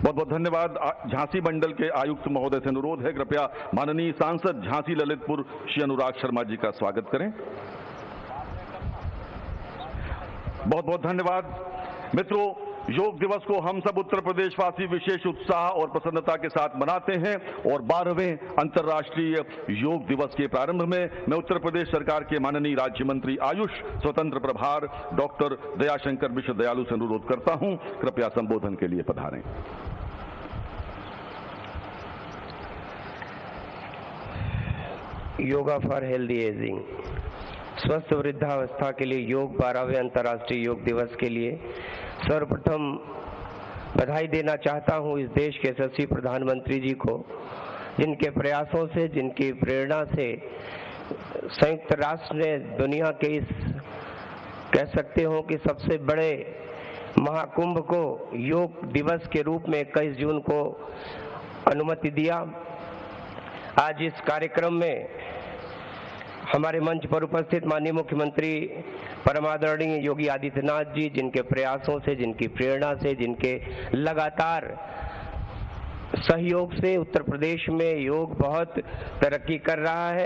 बहुत बहुत धन्यवाद। झांसी मंडल के आयुक्त महोदय से अनुरोध है, कृपया माननीय सांसद झांसी ललितपुर श्री अनुराग शर्मा जी का स्वागत करें। बहुत बहुत धन्यवाद। मित्रों, योग दिवस को हम सब उत्तर प्रदेशवासी विशेष उत्साह और प्रसन्नता के साथ मनाते हैं और 12वें अंतर्राष्ट्रीय योग दिवस के प्रारंभ में मैं उत्तर प्रदेश सरकार के माननीय राज्य मंत्री आयुष स्वतंत्र प्रभार डॉक्टर दयाशंकर मिश्र दयालु से अनुरोध करता हूं, कृपया संबोधन के लिए पधारें। योगा फॉर हेल्दी एजिंग, स्वस्थ वृद्धावस्था के लिए योग 12वें अंतर्राष्ट्रीय योग दिवस के लिए सर्वप्रथम बधाई देना चाहता हूं इस देश के यशस्वी प्रधानमंत्री जी को, जिनके प्रयासों से, जिनकी प्रेरणा से संयुक्त राष्ट्र ने दुनिया के इस कह सकते हो कि सबसे बड़े महाकुंभ को योग दिवस के रूप में 21 जून को अनुमति दिया। आज इस कार्यक्रम में हमारे मंच पर उपस्थित माननीय मुख्यमंत्री परमादरणीय योगी आदित्यनाथ जी, जिनके प्रयासों से, जिनकी प्रेरणा से, जिनके लगातार सहयोग से उत्तर प्रदेश में योग बहुत तरक्की कर रहा है।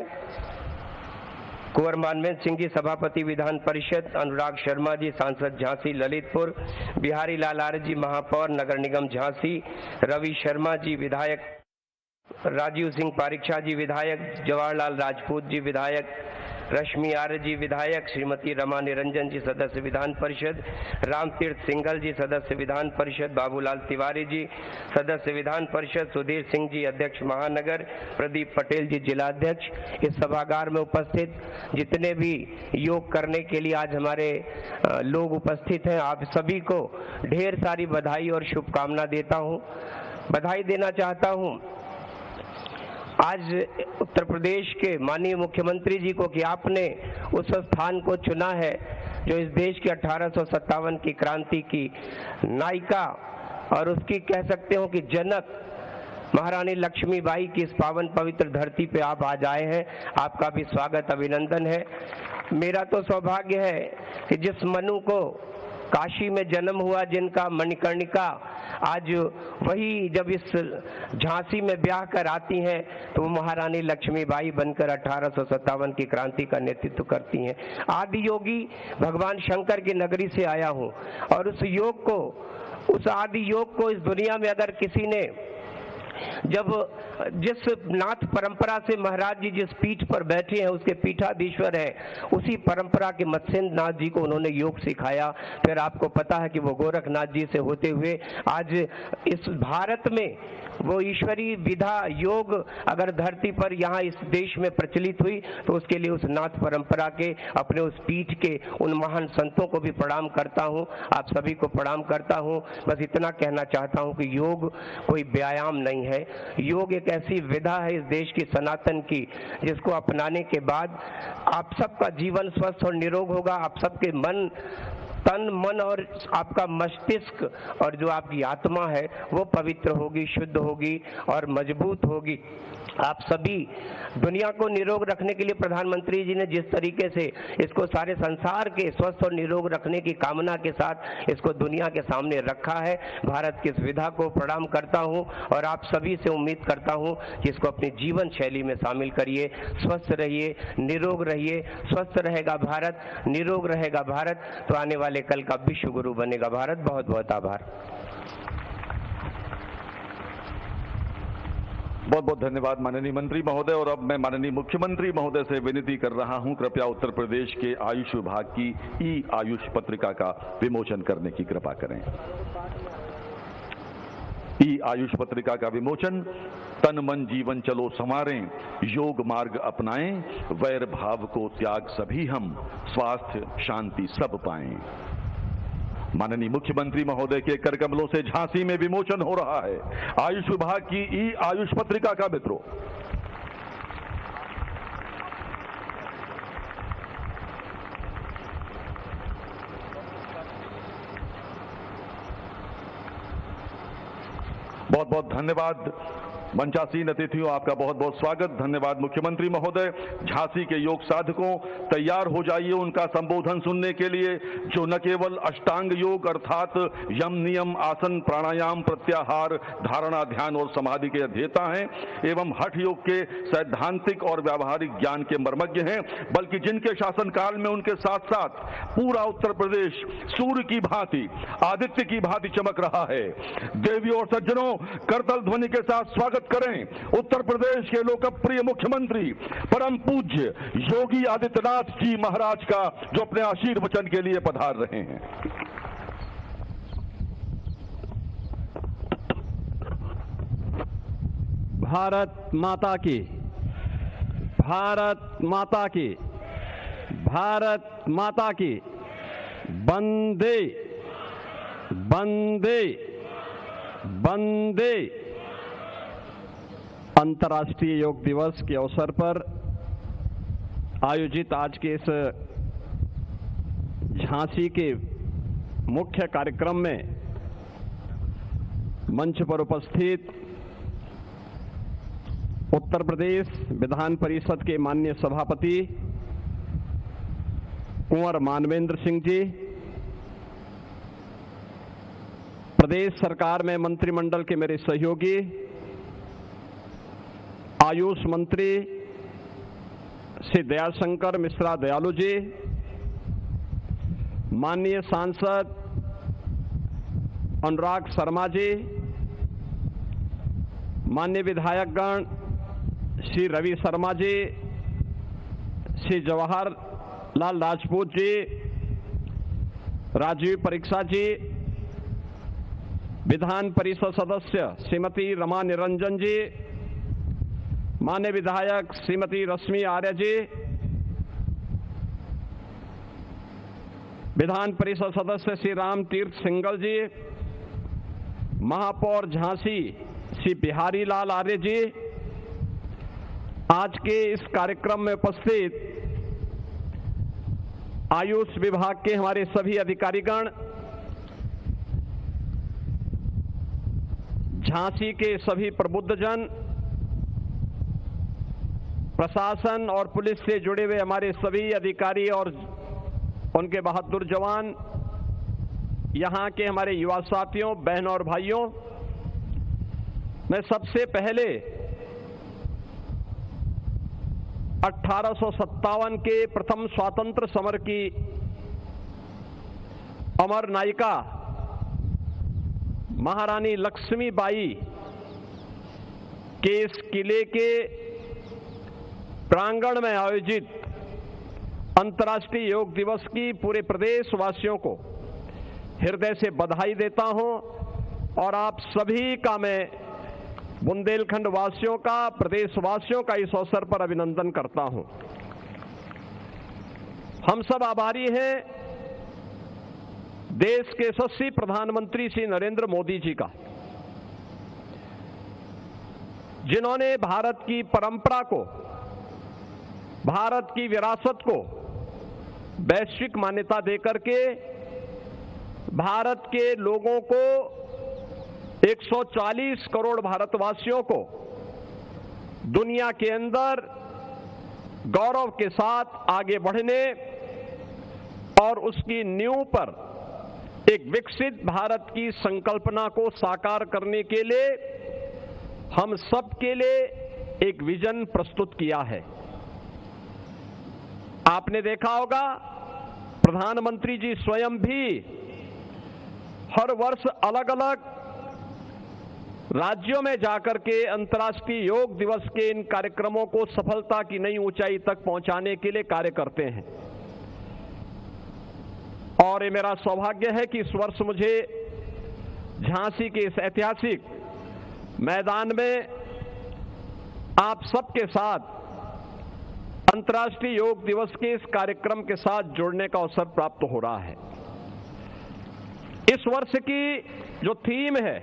कुंवर मानवेंद्र सिंह जी सभापति विधान परिषद, अनुराग शर्मा जी सांसद झांसी ललितपुर, बिहारी लाल आर्य जी महापौर नगर निगम झांसी, रवि शर्मा जी विधायक, राजीव सिंह पारिक्षा जी विधायक, जवाहरलाल राजपूत जी विधायक, रश्मि आर्य जी विधायक, श्रीमती रमा निरंजन जी सदस्य विधान परिषद, रामतीर्थ सिंघल जी सदस्य विधान परिषद, बाबूलाल तिवारी जी सदस्य विधान परिषद, सुधीर सिंह जी अध्यक्ष महानगर, प्रदीप पटेल जी जिलाध्यक्ष, इस सभागार में उपस्थित जितने भी योग करने के लिए आज हमारे लोग उपस्थित हैं, आप सभी को ढेर सारी बधाई और शुभकामना देता हूँ। बधाई देना चाहता हूँ आज उत्तर प्रदेश के माननीय मुख्यमंत्री जी को कि आपने उस स्थान को चुना है जो इस देश की 1857 की क्रांति की नायिका और उसकी कह सकते हो कि जनक महारानी लक्ष्मीबाई की इस पावन पवित्र धरती पे आप आज आए हैं। आपका भी स्वागत, अभिनंदन है। मेरा तो सौभाग्य है कि जिस मनु को काशी में जन्म हुआ, जिनका मणिकर्णिका आज वही जब इस झांसी में ब्याह कर आती हैं तो वो महारानी लक्ष्मीबाई बनकर 1857 की क्रांति का नेतृत्व करती हैं। आदि योगी भगवान शंकर की नगरी से आया हूँ और उस आदि योग को इस दुनिया में अगर किसी ने जब जिस नाथ परंपरा से महाराज जी जिस पीठ पर बैठे हैं उसके पीठाधीश्वर है, उसी परंपरा के मत्स्येंद्र नाथ जी को उन्होंने योग सिखाया। फिर आपको पता है कि वो गोरखनाथ जी से होते हुए आज इस भारत में वो ईश्वरीय विधा योग अगर धरती पर यहाँ इस देश में प्रचलित हुई तो उसके लिए उस नाथ परंपरा के अपने उस पीठ के उन महान संतों को भी प्रणाम करता हूँ, आप सभी को प्रणाम करता हूँ। बस इतना कहना चाहता हूँ कि योग कोई व्यायाम नहीं है, योग एक ऐसी विधा है इस देश की सनातन की, जिसको अपनाने के बाद आप सबका जीवन स्वस्थ और निरोग होगा। आप सबके तन मन और आपका मस्तिष्क और जो आपकी आत्मा है वो पवित्र होगी, शुद्ध होगी और मजबूत होगी। आप सभी दुनिया को निरोग रखने के लिए प्रधानमंत्री जी ने जिस तरीके से इसको सारे संसार के स्वस्थ और निरोग रखने की कामना के साथ इसको दुनिया के सामने रखा है, भारत की इस विधा को प्रणाम करता हूं और आप सभी से उम्मीद करता हूं कि इसको अपनी जीवन शैली में शामिल करिए। स्वस्थ रहिए, निरोग रहिए। स्वस्थ रहेगा भारत, निरोग रहेगा भारत तो आने वाले कल का विश्व गुरु बनेगा भारत। बहुत बहुत आभार। बहुत बहुत धन्यवाद माननीय मंत्री महोदय। और अब मैं माननीय मुख्यमंत्री महोदय से विनती कर रहा हूं, कृपया उत्तर प्रदेश के आयुष विभाग की ई आयुष पत्रिका का विमोचन करने की कृपा करें। ई आयुष पत्रिका का विमोचन तन मन जीवन चलो संवारें, योग मार्ग अपनाएं, वैर भाव को त्याग सभी हम, स्वास्थ्य शांति सब पाएं। माननीय मुख्यमंत्री महोदय के कर कमलों से झांसी में विमोचन हो रहा है आयुष विभाग की ई आयुष पत्रिका का। मित्रों, बहुत बहुत धन्यवाद। मंचासीन अतिथियों, आपका बहुत बहुत स्वागत। धन्यवाद मुख्यमंत्री महोदय। झांसी के योग साधकों, तैयार हो जाइए उनका संबोधन सुनने के लिए, जो न केवल अष्टांग योग अर्थात यम नियम आसन प्राणायाम प्रत्याहार धारणा ध्यान और समाधि के अध्येता हैं एवं हठ योग के सैद्धांतिक और व्यावहारिक ज्ञान के मर्मज्ञ हैं, बल्कि जिनके शासनकाल में उनके साथ साथ पूरा उत्तर प्रदेश सूर्य की भांति आदित्य की भांति चमक रहा है। देवियों और सज्जनों, करतल ध्वनि के साथ स्वागत करें उत्तर प्रदेश के लोकप्रिय मुख्यमंत्री परम पूज्य योगी आदित्यनाथ जी महाराज का, जो अपने आशीर्वचन के लिए पधार रहे हैं। भारत माता की, भारत माता की, भारत माता की। वंदे वंदे वंदे। अंतर्राष्ट्रीय योग दिवस के अवसर पर आयोजित आज के इस झांसी के मुख्य कार्यक्रम में मंच पर उपस्थित उत्तर प्रदेश विधान परिषद के माननीय सभापति कुंवर मानवेंद्र सिंह जी, प्रदेश सरकार में मंत्रिमंडल के मेरे सहयोगी आयुष मंत्री श्री दयाशंकर मिश्रा दयालु जी, माननीय सांसद अनुराग शर्मा जी, माननीय विधायकगण श्री रवि शर्मा जी, श्री जवाहरलाल राजपूत जी, राजीव परीक्षा जी, विधान परिषद सदस्य श्रीमती रमा निरंजन जी, माननीय विधायक श्रीमती रश्मि आर्य जी, विधान परिषद सदस्य श्री राम तीर्थ सिंगल जी, महापौर झांसी श्री बिहारी लाल आर्य जी, आज के इस कार्यक्रम में उपस्थित आयुष विभाग के हमारे सभी अधिकारीगण, झांसी के सभी प्रबुद्धजन, प्रशासन और पुलिस से जुड़े हुए हमारे सभी अधिकारी और उनके बहादुर जवान, यहाँ के हमारे युवा साथियों, बहनों और भाइयों, मैं सबसे पहले 1857 के प्रथम स्वातंत्र समर की अमर नायिका महारानी लक्ष्मीबाई के इस किले के प्रांगण में आयोजित अंतर्राष्ट्रीय योग दिवस की पूरे प्रदेशवासियों को हृदय से बधाई देता हूं और आप सभी का मैं बुंदेलखंड वासियों का, प्रदेशवासियों का इस अवसर पर अभिनंदन करता हूं। हम सब आभारी हैं देश के यशस्वी प्रधानमंत्री श्री नरेंद्र मोदी जी का, जिन्होंने भारत की परंपरा को, भारत की विरासत को वैश्विक मान्यता देकर के भारत के लोगों को, 140 करोड़ भारतवासियों को दुनिया के अंदर गौरव के साथ आगे बढ़ने और उसकी नींव पर एक विकसित भारत की संकल्पना को साकार करने के लिए हम सब के लिए एक विजन प्रस्तुत किया है। आपने देखा होगा प्रधानमंत्री जी स्वयं भी हर वर्ष अलग अलग राज्यों में जाकर के अंतर्राष्ट्रीय योग दिवस के इन कार्यक्रमों को सफलता की नई ऊंचाई तक पहुंचाने के लिए कार्य करते हैं। और ये मेरा सौभाग्य है कि इस वर्ष मुझे झांसी के इस ऐतिहासिक मैदान में आप सबके साथ अंतर्राष्ट्रीय योग दिवस के इस कार्यक्रम के साथ जुड़ने का अवसर प्राप्त हो रहा है। इस वर्ष की जो थीम है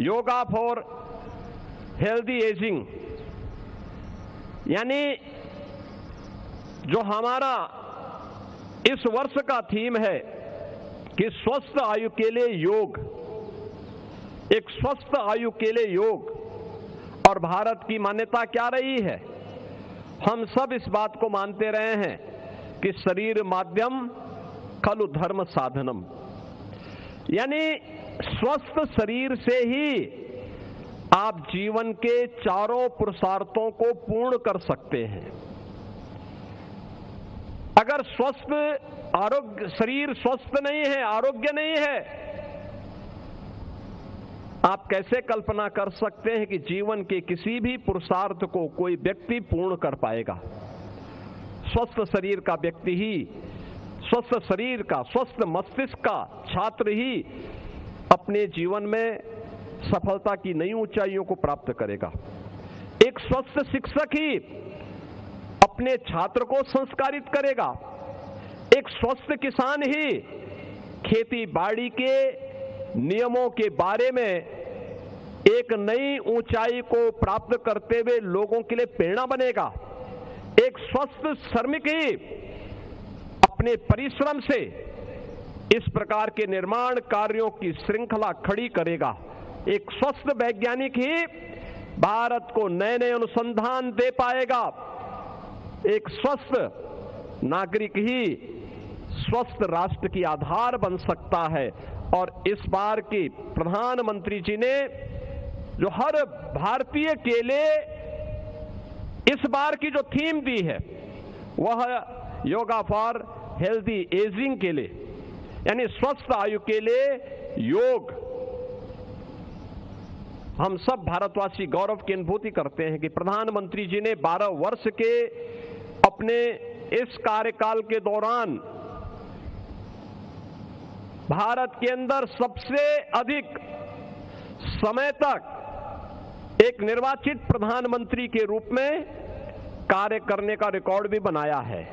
योगा फॉर हेल्दी एजिंग, यानी जो हमारा इस वर्ष का थीम है कि स्वस्थ आयु के लिए योग, एक स्वस्थ आयु के लिए योग, और भारत की मान्यता क्या रही है? हम सब इस बात को मानते रहे हैं कि शरीर माध्यम खलु धर्म साधनम, यानी स्वस्थ शरीर से ही आप जीवन के चारों पुरुषार्थों को पूर्ण कर सकते हैं। अगर स्वस्थ आरोग्य शरीर स्वस्थ नहीं है, आरोग्य नहीं है, आप कैसे कल्पना कर सकते हैं कि जीवन के किसी भी पुरुषार्थ को कोई व्यक्ति पूर्ण कर पाएगा? स्वस्थ शरीर का व्यक्ति ही, स्वस्थ शरीर का, स्वस्थ मस्तिष्क का छात्र ही अपने जीवन में सफलता की नई ऊंचाइयों को प्राप्त करेगा। एक स्वस्थ शिक्षक ही अपने छात्र को संस्कारित करेगा। एक स्वस्थ किसान ही खेती बाड़ी के नियमों के बारे में एक नई ऊंचाई को प्राप्त करते हुए लोगों के लिए प्रेरणा बनेगा। एक स्वस्थ श्रमिक ही अपने परिश्रम से इस प्रकार के निर्माण कार्यों की श्रृंखला खड़ी करेगा। एक स्वस्थ वैज्ञानिक ही भारत को नए नए अनुसंधान दे पाएगा। एक स्वस्थ नागरिक ही स्वस्थ राष्ट्र की आधार बन सकता है। और इस बार की प्रधानमंत्री जी ने जो हर भारतीय के लिए इस बार की जो थीम दी है वह योगा फॉर हेल्दी एजिंग के लिए, यानी स्वस्थ आयु के लिए योग। हम सब भारतवासी गौरव की अनुभूति करते हैं कि प्रधानमंत्री जी ने 12 वर्ष के अपने इस कार्यकाल के दौरान भारत के अंदर सबसे अधिक समय तक एक निर्वाचित प्रधानमंत्री के रूप में कार्य करने का रिकॉर्ड भी बनाया है।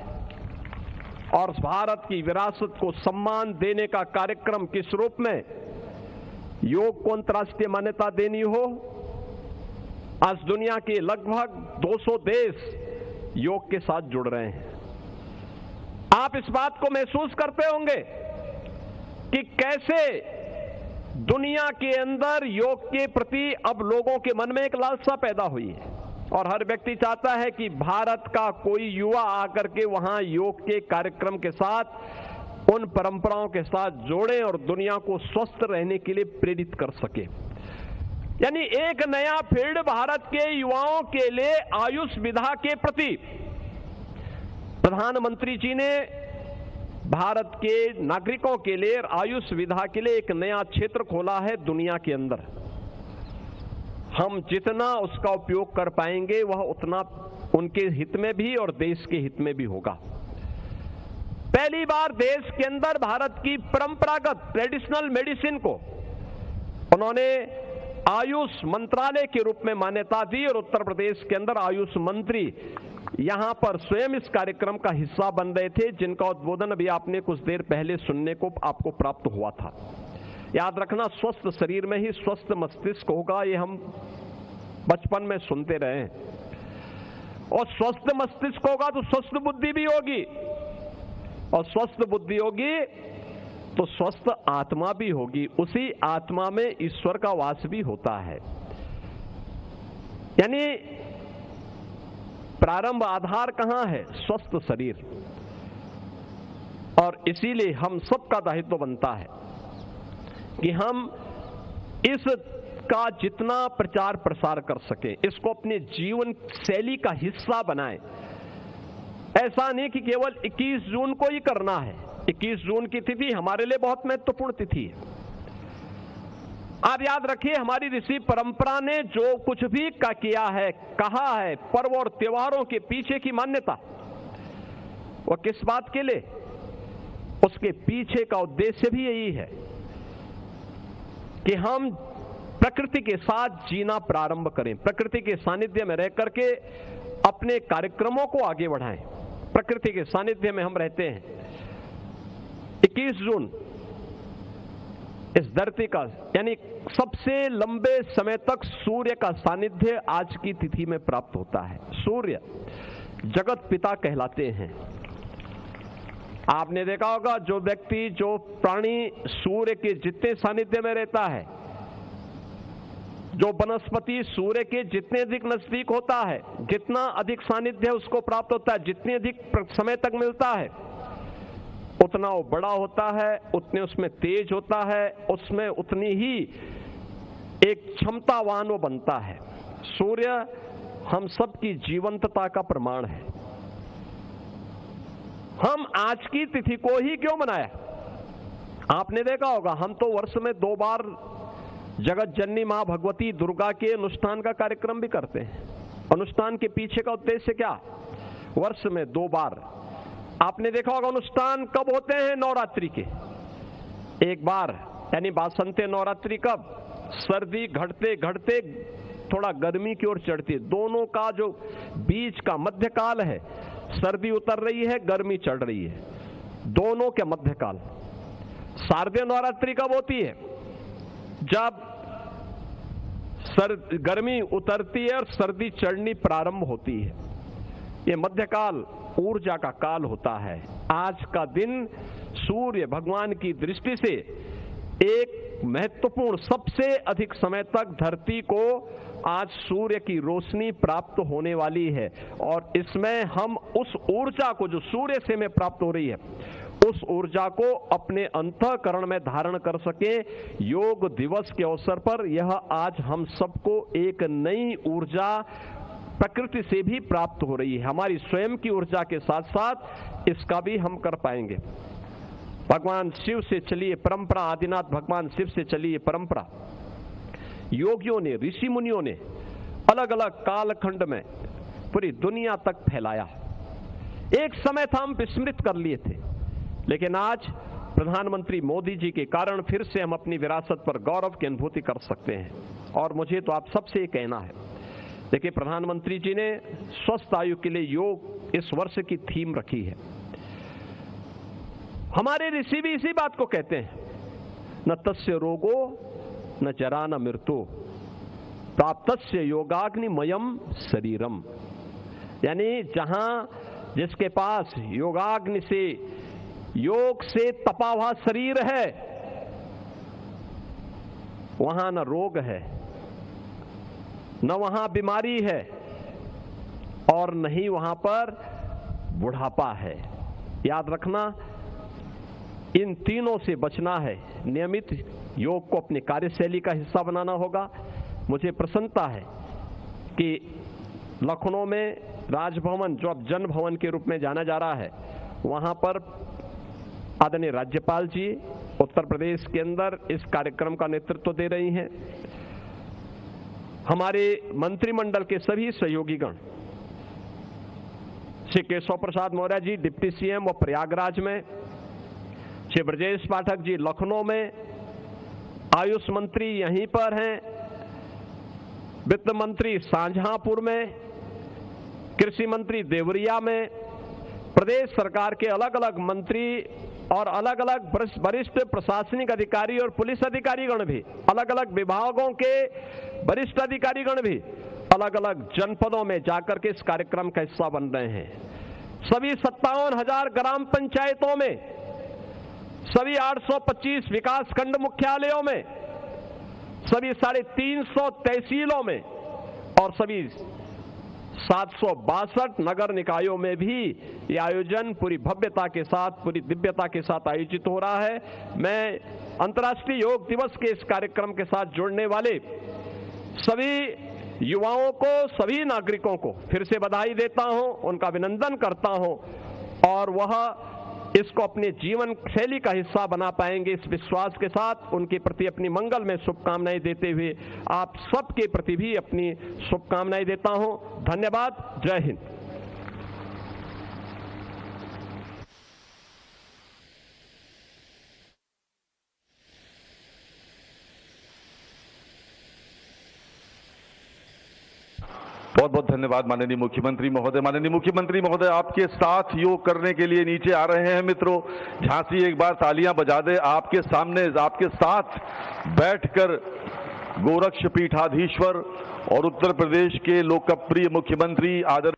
और भारत की विरासत को सम्मान देने का कार्यक्रम किस रूप में? योग को अंतर्राष्ट्रीय मान्यता देनी हो। आज दुनिया के लगभग 200 देश योग के साथ जुड़ रहे हैं। आप इस बात को महसूस करते होंगे कि कैसे दुनिया के अंदर योग के प्रति अब लोगों के मन में एक लालसा पैदा हुई है और हर व्यक्ति चाहता है कि भारत का कोई युवा आकर के वहां योग के कार्यक्रम के साथ उन परंपराओं के साथ जोड़े और दुनिया को स्वस्थ रहने के लिए प्रेरित कर सके। यानी एक नया फील्ड भारत के युवाओं के लिए आयुष विधा के प्रति प्रधानमंत्री जी ने भारत के नागरिकों के लिए आयुष विधा के लिए एक नया क्षेत्र खोला है दुनिया के अंदर। हम जितना उसका उपयोग कर पाएंगे वह उतना उनके हित में भी और देश के हित में भी होगा। पहली बार देश के अंदर भारत की परंपरागत ट्रेडिशनल मेडिसिन को उन्होंने आयुष मंत्रालय के रूप में मान्यता दी और उत्तर प्रदेश के अंदर आयुष मंत्री यहां पर स्वयं इस कार्यक्रम का हिस्सा बन रहे थे, जिनका उद्बोधन अभी आपने कुछ देर पहले सुनने को आपको प्राप्त हुआ था। याद रखना, स्वस्थ शरीर में ही स्वस्थ मस्तिष्क होगा, ये हम बचपन में सुनते रहे हैं। और स्वस्थ मस्तिष्क होगा तो स्वस्थ बुद्धि भी होगी, और स्वस्थ बुद्धि होगी तो स्वस्थ आत्मा भी होगी। उसी आत्मा में ईश्वर का वास भी होता है। यानी प्रारंभ आधार कहां है? स्वस्थ शरीर। और इसीलिए हम सबका दायित्व बनता है कि हम इसका जितना प्रचार प्रसार कर सके, इसको अपने जीवन शैली का हिस्सा बनाएं। ऐसा नहीं कि केवल 21 जून को ही करना है। 21 जून की तिथि हमारे लिए बहुत महत्वपूर्ण तिथि है। आप याद रखिए, हमारी ऋषि परंपरा ने जो कुछ भी किया है, कहा है, पर्व और त्योहारों के पीछे की मान्यता, वह किस बात के लिए? उसके पीछे का उद्देश्य भी यही है कि हम प्रकृति के साथ जीना प्रारंभ करें, प्रकृति के सानिध्य में रह करके अपने कार्यक्रमों को आगे बढ़ाएं। प्रकृति के सानिध्य में हम रहते हैं। 21 जून इस धरती का, यानी सबसे लंबे समय तक सूर्य का सानिध्य आज की तिथि में प्राप्त होता है। सूर्य जगत पिता कहलाते हैं। आपने देखा होगा, जो व्यक्ति, जो प्राणी सूर्य के जितने सानिध्य में रहता है, जो वनस्पति सूर्य के जितने अधिक नजदीक होता है, जितना अधिक सानिध्य उसको प्राप्त होता है, जितने अधिक समय तक मिलता है, उतना वो बड़ा होता है, उतने उसमें तेज होता है, उसमें उतनी ही एक क्षमतावान वो बनता है। सूर्य हम सबकी जीवंतता का प्रमाण है। हम आज की तिथि को ही क्यों मनाया? आपने देखा होगा, हम तो वर्ष में 2 बार जगत जननी मां भगवती दुर्गा के अनुष्ठान का कार्यक्रम भी करते हैं। अनुष्ठान के पीछे का उद्देश्य क्या? वर्ष में 2 बार आपने देखा होगा अनुष्ठान कब होते हैं? नवरात्रि के एक बार, यानी बासंते नवरात्रि कब? सर्दी घटते घटते थोड़ा गर्मी की ओर चढ़ती है, दोनों का जो बीच का मध्यकाल है, सर्दी उतर रही है, गर्मी चढ़ रही है, दोनों के मध्यकाल। शारदीय नवरात्रि कब होती है? जब गर्मी उतरती है और सर्दी चढ़नी प्रारंभ होती है। ये मध्यकाल ऊर्जा का काल होता है। आज का दिन सूर्य भगवान की दृष्टि से एक महत्वपूर्ण, सबसे अधिक समय तक धरती को आज सूर्य की रोशनी प्राप्त होने वाली है, और इसमें हम उस ऊर्जा को जो सूर्य से हमें प्राप्त हो रही है, उस ऊर्जा को अपने अंतःकरण में धारण कर सके। योग दिवस के अवसर पर यह आज हम सबको एक नई ऊर्जा प्रकृति से भी प्राप्त हो रही है। हमारी स्वयं की ऊर्जा के साथ साथ इसका भी हम कर पाएंगे। भगवान शिव से चली परंपरा, आदिनाथ भगवान शिव से चली परंपरा योगियों ने, ऋषि मुनियों ने अलग अलग कालखंड में पूरी दुनिया तक फैलाया। एक समय था हम विस्मृत कर लिए थे, लेकिन आज प्रधानमंत्री मोदी जी के कारण फिर से हम अपनी विरासत पर गौरव की अनुभूति कर सकते हैं। और मुझे तो आप सबसे ये कहना है, देखिए प्रधानमंत्री जी ने स्वस्थ आयु के लिए योग इस वर्ष की थीम रखी है। हमारे ऋषि भी इसी बात को कहते हैं, न तस्य रोगो न जरा न मृत्यु प्राप्तस्य योगाग्निमयम शरीरम। यानी जहां जिसके पास योगाग्नि से, योग से तपा हुआ शरीर है, वहां न रोग है, न वहां बीमारी है, और न ही वहां पर बुढ़ापा है। याद रखना, इन तीनों से बचना है। नियमित योग को अपनी कार्यशैली का हिस्सा बनाना होगा। मुझे प्रसन्नता है कि लखनऊ में राजभवन, जो अब जन भवन के रूप में जाना जा रहा है, वहां पर आदरणीय राज्यपाल जी उत्तर प्रदेश के अंदर इस कार्यक्रम का नेतृत्व दे रही हैं। हमारे मंत्रिमंडल के सभी सहयोगीगण, श्री केशव प्रसाद मौर्य जी डिप्टी सीएम वो प्रयागराज में, श्री ब्रजेश पाठक जी लखनऊ में, आयुष मंत्री यहीं पर हैं, वित्त मंत्री शाहजहांपुर में, कृषि मंत्री देवरिया में, प्रदेश सरकार के अलग अलग मंत्री और अलग अलग वरिष्ठ प्रशासनिक अधिकारी और पुलिस अधिकारीगण भी, अलग अलग विभागों के वरिष्ठ अधिकारीगण भी अलग अलग जनपदों में जाकर के इस कार्यक्रम का हिस्सा बन रहे हैं। सभी 57,000 ग्राम पंचायतों में, सभी 825 विकास खंड मुख्यालयों में, सभी 350 तहसीलों में और सभी 762 नगर निकायों में भी ये आयोजन पूरी भव्यता के साथ, पूरी दिव्यता के साथ आयोजित हो रहा है। मैं अंतर्राष्ट्रीय योग दिवस के इस कार्यक्रम के साथ जुड़ने वाले सभी युवाओं को, सभी नागरिकों को फिर से बधाई देता हूं, उनका अभिनंदन करता हूं, और वह इसको अपने जीवन शैली का हिस्सा बना पाएंगे इस विश्वास के साथ उनके प्रति अपनी मंगल में शुभकामनाएं देते हुए आप सबके प्रति भी अपनी शुभकामनाएं देता हूं। धन्यवाद। जय हिंद। बहुत बहुत धन्यवाद माननीय मुख्यमंत्री महोदय। माननीय मुख्यमंत्री महोदय, आपके साथ योग करने के लिए नीचे आ रहे हैं मित्रों। झांसी एक बार तालियां बजा दे। आपके सामने, आपके साथ बैठकर गोरक्ष पीठाधीश्वर और उत्तर प्रदेश के लोकप्रिय मुख्यमंत्री आदरणीय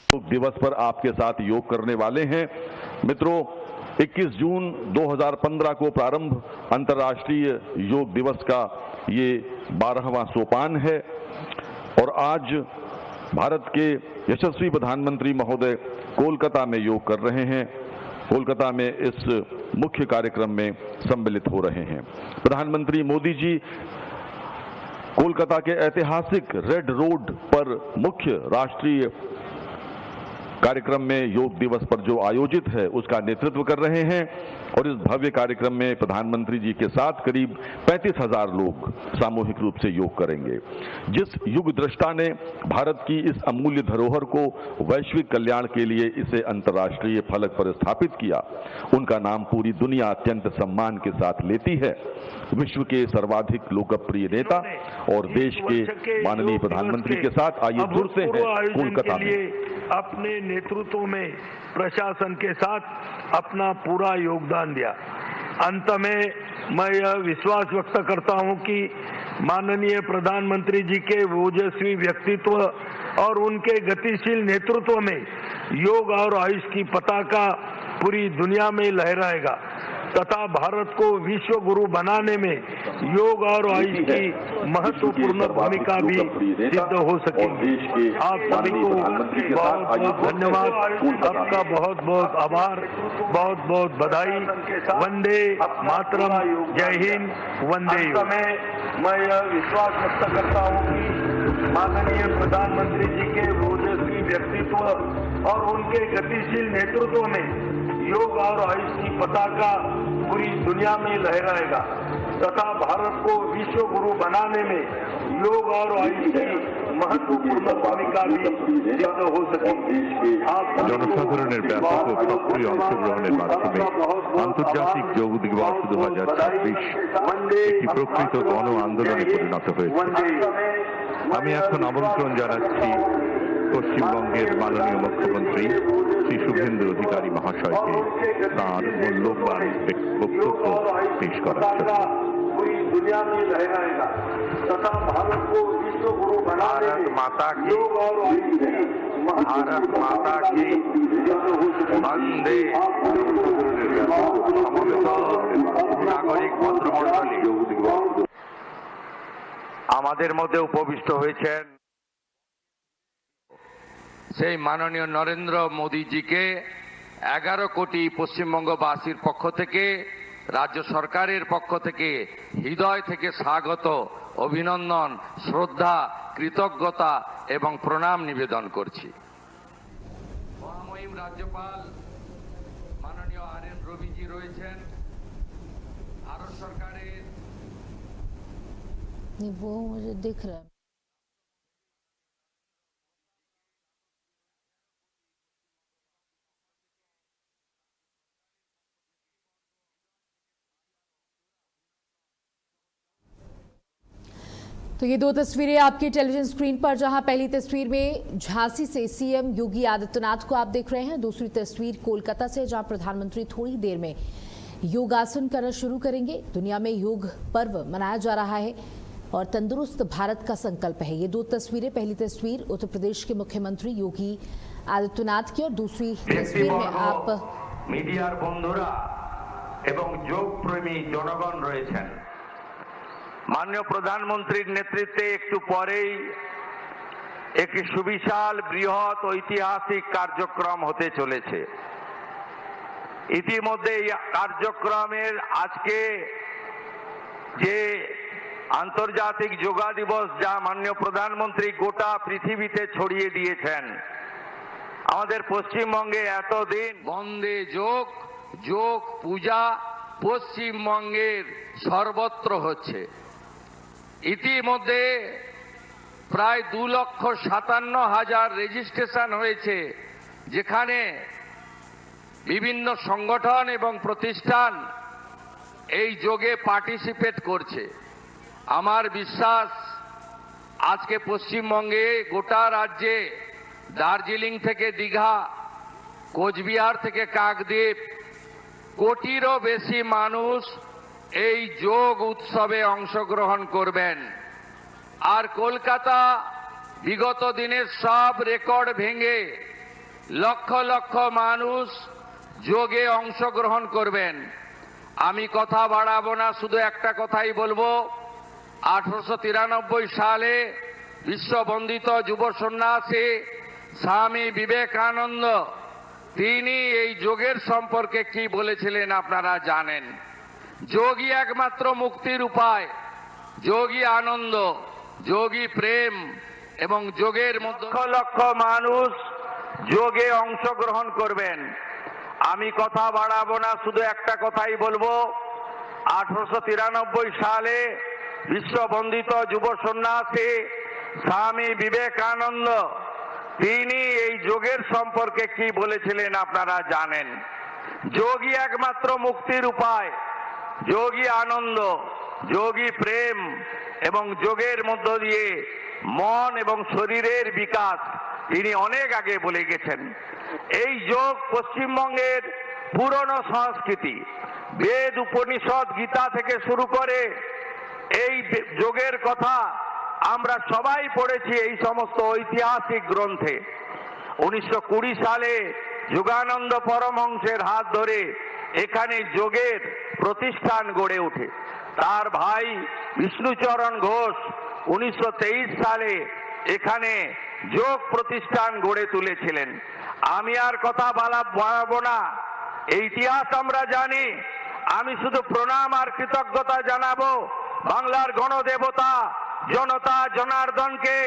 योग दिवस पर आपके साथ योग करने वाले हैं। मित्रों, 21 जून 2015 को प्रारंभ अंतर्राष्ट्रीय योग दिवस का ये 12वां सोपान है और आज भारत के यशस्वी प्रधानमंत्री महोदय कोलकाता में योग कर रहे हैं। कोलकाता में इस मुख्य कार्यक्रम में सम्मिलित हो रहे हैं। प्रधानमंत्री मोदी जी कोलकाता के ऐतिहासिक रेड रोड पर मुख्य राष्ट्रीय कार्यक्रम में योग दिवस पर जो आयोजित है उसका नेतृत्व कर रहे हैं और इस भव्य कार्यक्रम में प्रधानमंत्री जी के साथ करीब 35,000 लोग सामूहिक रूप से योग करेंगे। जिस युग दृष्टा ने भारत की इस अमूल्य धरोहर को वैश्विक कल्याण के लिए इसे अंतर्राष्ट्रीय फलक पर स्थापित किया, उनका नाम पूरी दुनिया अत्यंत सम्मान के साथ लेती है। विश्व के सर्वाधिक लोकप्रिय नेता और देश के माननीय प्रधानमंत्री के साथ आइए जुड़ते हैं कोलकाता में। अपने नेतृत्व में प्रशासन के साथ अपना पूरा योगदान दिया। अंत में मैं यह विश्वास व्यक्त करता हूं कि माननीय प्रधानमंत्री जी के ओजस्वी व्यक्तित्व और उनके गतिशील नेतृत्व में योग और आयुष की पताका पूरी दुनिया में लहराएगा तथा भारत को विश्व गुरु बनाने में योग और आयुष की महत्वपूर्ण भूमिका भी सिद्ध हो सकेगी। आप सभी को बहुत बहुत धन्यवाद, सबका बहुत बहुत आभार, बहुत बहुत बधाई। वंदे मातरम, जय हिंद, वंदे योग। मैं यह विश्वास व्यक्त करता हूँ कि माननीय प्रधानमंत्री जी के ओजस्वी व्यक्तित्व और उनके गतिशील नेतृत्व में योग और आयुष की पताका पूरी दुनिया में लहराएगा तथा भारत को विश्व गुरु बनाने में योग और आयुष की महत्वपूर्ण भूमिका भी सिद्ध हो सकेगी। জনসাধারণের ব্যাপক ও সক্রিয় অংশগ্রহণের মাধ্যমে আন্তর্জাতিক যোগ দিবস 2026 একটি প্রকৃত গণ আন্দোলনে পরিণত হয়েছে। আমি এখন আমন্ত্রণ জানাচ্ছি পশ্চিমবঙ্গের মাননীয় মুখ্যমন্ত্রী শ্রী শুভেন্দু অধিকারী মহাশয়কে তাঁর মূল্যবান বক্তব্য পেশ করার জন্য। दुनिया में लहराएगा तथा भारत को विश्व गुरु बनाने में माता की भारत माता की वंदे সমবেত নাগরিক ভদ্রমণ্ডলী আমাদের মধ্যে উপবিষ্ট হয়েছেন সেই মাননীয় নরেন্দ্র মোদীজিকে 11 কোটি পশ্চিমবঙ্গবাসীর পক্ষ থেকে রাজ্য সরকারের পক্ষ থেকে হৃদয় থেকে স্বাগত, অভিনন্দন, শ্রদ্ধা, কৃতজ্ঞতা এবং প্রণাম নিবেদন করছি। মহামহিম রাজ্যপাল মাননীয় RN রবিজি রয়েছেন। ভারত সরকারের वो मुझे दिख रहा है। तो ये दो तस्वीरें आपकी टेलीविजन स्क्रीन पर, जहां पहली तस्वीर में झांसी से सीएम योगी आदित्यनाथ को आप देख रहे हैं। दूसरी तस्वीर कोलकाता से, जहां प्रधानमंत्री थोड़ी देर में योगासन करना शुरू करेंगे। दुनिया में योग पर्व मनाया जा रहा है और तंदुरुस्त भारत का संकल्प है। ये दो तस्वीरें, पहली तस्वीर उत्तर प्रदेश के मुख्यमंत्री योगी आदित्यनाथ की और दूसरी तस्वीर में आप मीडियार बंधुरा एवं योग प्रेमी जनगण रयेछेन। माननीय प्रधानमंत्रीर नेतृत्वे एकटू परेई एक सुविशाल बृहत् ऐतिहासिक कार्यक्रम होते चलेছে। ইতিমধ্যে এই কার্যক্রমের আজকে যে আন্তর্জাতিক যোগা দিবস যা মাননীয় প্রধানমন্ত্রী গোটা পৃথিবীতে ছড়িয়ে দিয়েছেন, আমাদের পশ্চিমবঙ্গে এতদিন বন্দে যোগ যোগ পূজা পশ্চিমবঙ্গের সর্বত্র হচ্ছে। ইতিমধ্যে প্রায় 2,57,000 রেজিস্ট্রেশন হয়েছে, যেখানে বিভিন্ন সংগঠন এবং প্রতিষ্ঠান এই যোগে পার্টিসিপেট করছে। আমার বিশ্বাস আজকে পশ্চিমবঙ্গে গোটা রাজ্যে দার্জিলিং থেকে দীঘা, কোচবিহার থেকে কাকদ্বীপ কোটিরও বেশি মানুষ এই যোগ উৎসবে অংশগ্রহণ করবেন। আর কলকাতা বিগত দিনের সব রেকর্ড ভেঙে লক্ষ লক্ষ মানুষ যোগে অংশগ্রহণ করবেন। আমি কথা বাড়াবো না, শুধু একটা কথাই বলবো। 1893 সালে বিশ্ববন্দিত যুব সন্ন্যাসী স্বামী বিবেকানন্দ তিনি এই যোগের সম্পর্কে কি বলেছিলেন আপনারা জানেন। যোগই একমাত্র মুক্তির উপায়, যোগী আনন্দ, যোগী প্রেম এবং যোগের মধ্যে লক্ষ লক্ষ মানুষ যোগে অংশগ্রহণ করবেন। আমি কথা বাড়াবো না, শুধু একটা কথাই বলবো। 1893 সালে বিশ্ববন্দিত যুব সন্ন্যাসী স্বামী বিবেকানন্দ তিনি এই যোগের সম্পর্কে কি বলেছিলেন আপনারা জানেন। যোগই একমাত্র মুক্তির উপায়, যোগী আনন্দ, যোগী প্রেম এবং যোগের মধ্য দিয়ে মন এবং শরীরের বিকাশ তিনি অনেক আগে বলে গেছেন। এই যোগ পশ্চিমবঙ্গের পুরনো সংস্কৃতি, বেদ উপনিষদ গীতা থেকে শুরু করে এই যোগের কথা আমরা সবাই পড়েছি এই সমস্ত ঐতিহাসিক গ্রন্থে। 1920 সালে যোগানন্দ পরমহংসের হাত ধরে এখানে যোগের প্রতিষ্ঠান গড়ে ওঠে। তার ভাই বিষ্ণুচরণ ঘোষ 1923 সালে এখানে যোগ প্রতিষ্ঠান গড়ে তুলেছিলেন। আমি আর কথা বাড়াবো না, এই ইতিহাস আমরা জানি। আমি শুধু প্রণাম আর কৃতজ্ঞতা জানাবো বাংলার গণদেবতা জনতা জনার্দনকে,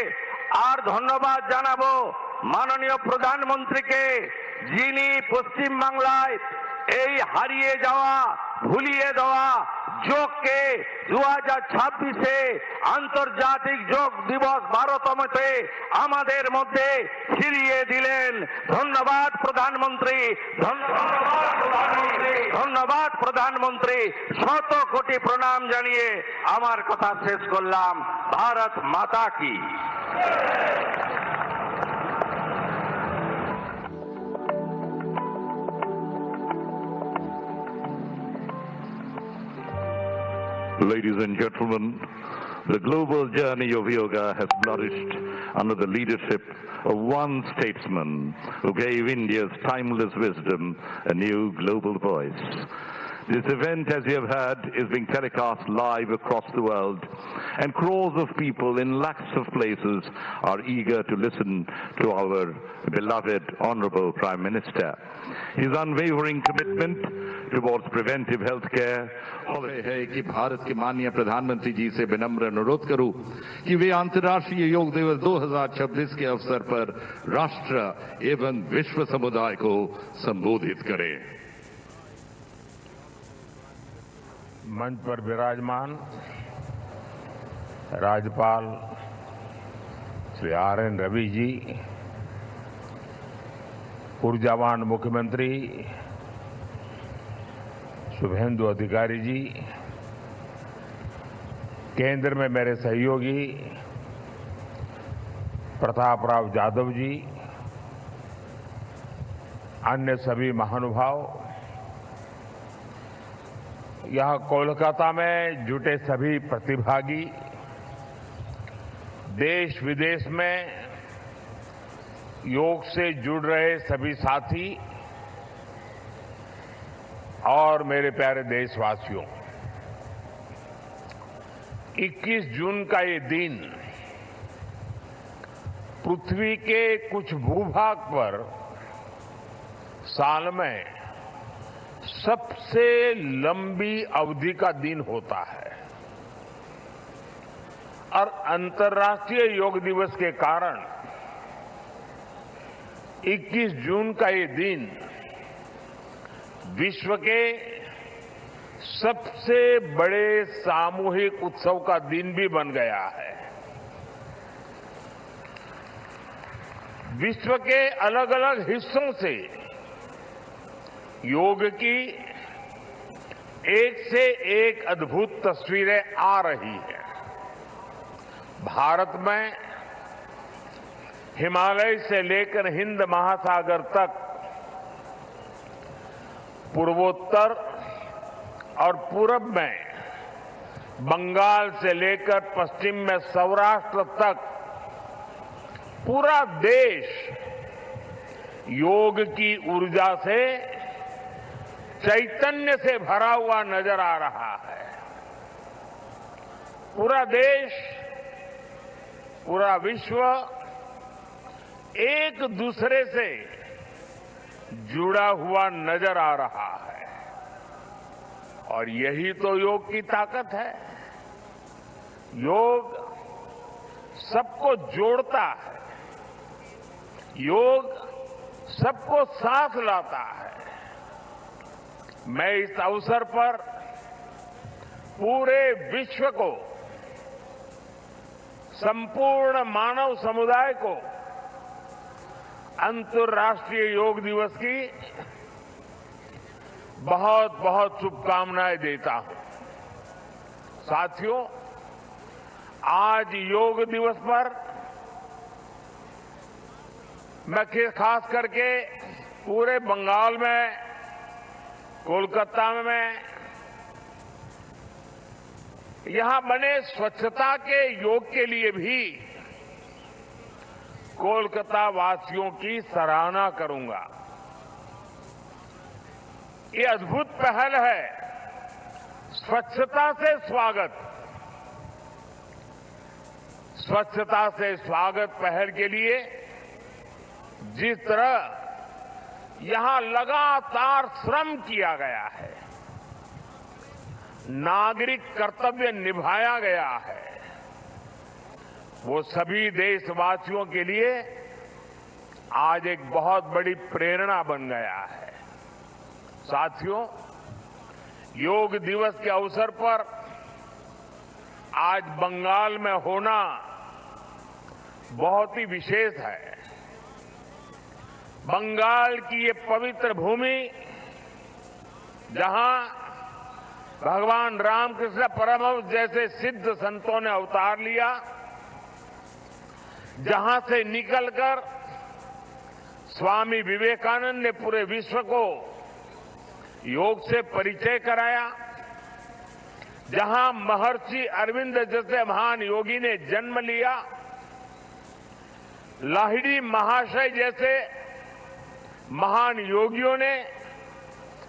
আর ধন্যবাদ জানাবো মাননীয় প্রধানমন্ত্রীকে, যিনি পশ্চিম বাংলায় এই হারিয়ে যাওয়া ভুলিয়ে দেওয়া যোগকে 2026-এ আন্তর্জাতিক যোগ দিবস 12তমতে আমাদের মধ্যে ফিরিয়ে দিলেন। ধন্যবাদ প্রধানমন্ত্রী, ধন্যবাদ প্রধানমন্ত্রী। শত কোটি প্রণাম জানিয়ে আমার কথা শেষ করলাম। ভারত মাতা কি। Ladies and gentlemen, the global journey of yoga has flourished under the leadership of one statesman who gave India's timeless wisdom a new global voice. This event, as you have heard, is being telecast live across the world, and crores of people in lakhs of places are eager to listen to our beloved Honorable Prime Minister. His unwavering commitment towards preventive health care है कि भारत के माननीय प्रधानमंत्री जी से विनम्र अनुरोध करूं कि वे अंतर्राष्ट्रीय योग दिवस 2026 के अवसर पर राष्ट्र एवं विश्व समुदाय को संबोधित करें। मंच पर विराजमान राज्यपाल श्री RN रवि जी, ऊर्जावान मुख्यमंत्री शुभेंदु अधिकारी जी, केंद्र में मेरे सहयोगी प्रताप राव जाधव जी, अन्य सभी महानुभाव, यहाँ कोलकाता में जुटे सभी प्रतिभागी, देश विदेश में योग से जुड़ रहे सभी साथी और मेरे प्यारे देशवासियों, 21 जून का ये दिन पृथ्वी के कुछ भूभाग पर साल में सबसे लंबी अवधि का दिन होता है और अंतर्राष्ट्रीय योग दिवस के कारण 21 जून का ये दिन विश्व के सबसे बड़े सामूहिक उत्सव का दिन भी बन गया है। विश्व के अलग अलग हिस्सों से योग की एक से एक अद्भुत तस्वीरें आ रही हैं। भारत में हिमालय से लेकर हिंद महासागर तक, पूर्वोत्तर और पूरब में बंगाल से लेकर पश्चिम में सौराष्ट्र तक पूरा देश योग की ऊर्जा से चैतन्य से भरा हुआ नजर आ रहा है। पूरा देश, पूरा विश्व एक दूसरे से जुड़ा हुआ नजर आ रहा है और यही तो योग की ताकत है। योग सबको जोड़ता है, योग सबको साथ लाता है। मैं इस अवसर पर पूरे विश्व को, संपूर्ण मानव समुदाय को अंतर्राष्ट्रीय योग दिवस की बहुत बहुत शुभकामनाएं देता हूं। साथियों, आज योग दिवस पर मैं खास करके पूरे बंगाल में, कोलकाता में यहां बने स्वच्छता के योग के लिए भी कोलकाता वासियों की सराहना करूंगा। ये अद्भुत पहल है, स्वच्छता से स्वागत। स्वच्छता से स्वागत पहल के लिए जिस तरह यहां लगातार श्रम किया गया है, नागरिक कर्तव्य निभाया गया है, वो सभी देशवासियों के लिए आज एक बहुत बड़ी प्रेरणा बन गया है। साथियों, योग दिवस के अवसर पर आज बंगाल में होना बहुत ही विशेष है। बंगाल की ये पवित्र भूमि, जहां भगवान रामकृष्ण परमहंस जैसे सिद्ध संतों ने अवतार लिया, जहां से निकलकर स्वामी विवेकानंद ने पूरे विश्व को योग से परिचय कराया, जहां महर्षि अरविंद जैसे महान योगी ने जन्म लिया, लाहिड़ी महाशय जैसे महान योगियों ने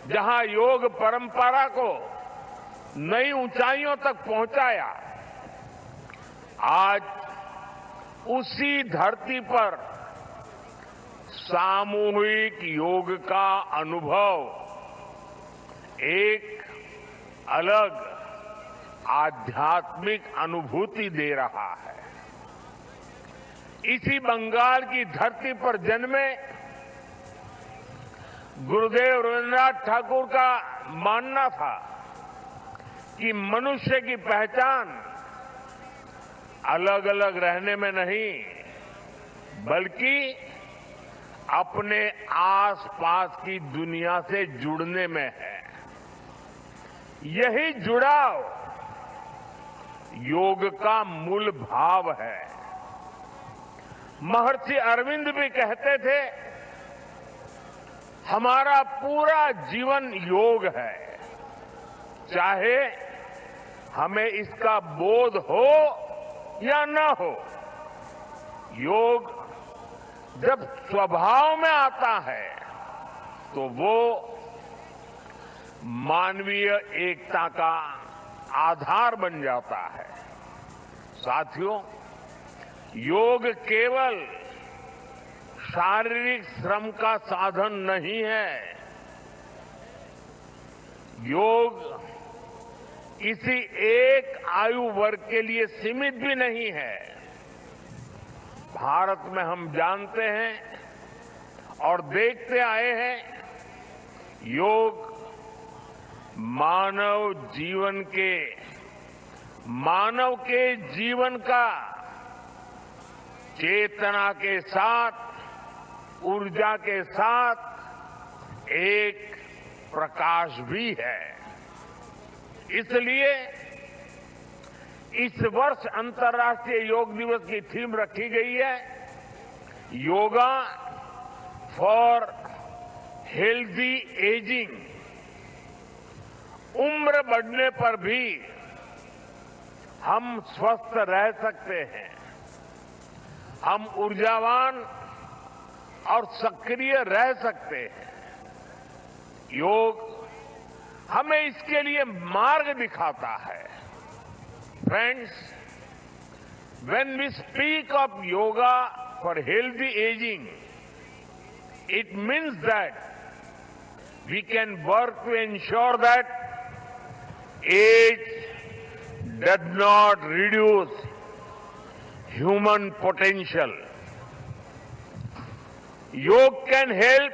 जहां योग परंपरा को नई ऊंचाइयों तक पहुंचाया, आज उसी धरती पर सामूहिक योग का अनुभव एक अलग आध्यात्मिक अनुभूति दे रहा है। इसी बंगाल की धरती पर जन्मे गुरुदेव रविन्द्रनाथ ठाकुर का मानना था कि मनुष्य की पहचान अलग अलग रहने में नहीं, बल्कि अपने आसपास की दुनिया से जुड़ने में है। यही जुड़ाव योग का मूल भाव है। महर्षि अरविंद भी कहते थे, हमारा पूरा जीवन योग है, चाहे हमें इसका बोध हो या न हो। योग जब स्वभाव में आता है तो वो मानवीय एकता का आधार बन जाता है। साथियों, योग केवल शारीरिक श्रम का साधन नहीं है। योग किसी एक आयु वर्ग के लिए सीमित भी नहीं है। भारत में हम जानते हैं और देखते आए हैं, योग मानव के जीवन का चेतना के साथ, ऊर्जा के साथ एक प्रकाश भी है। इसलिए इस वर्ष अंतर्राष्ट्रीय योग दिवस की थीम रखी गई है, योगा फॉर हेल्दी एजिंग। उम्र बढ़ने पर भी हम स्वस्थ रह सकते हैं, हम ऊर्जावान और सक्रिय रह सकते हैं। योग हमें इसके लिए मार्ग दिखाता है। Friends, when we speak of yoga for healthy aging, it means that we can work to ensure that age does not reduce human potential. Yoga can help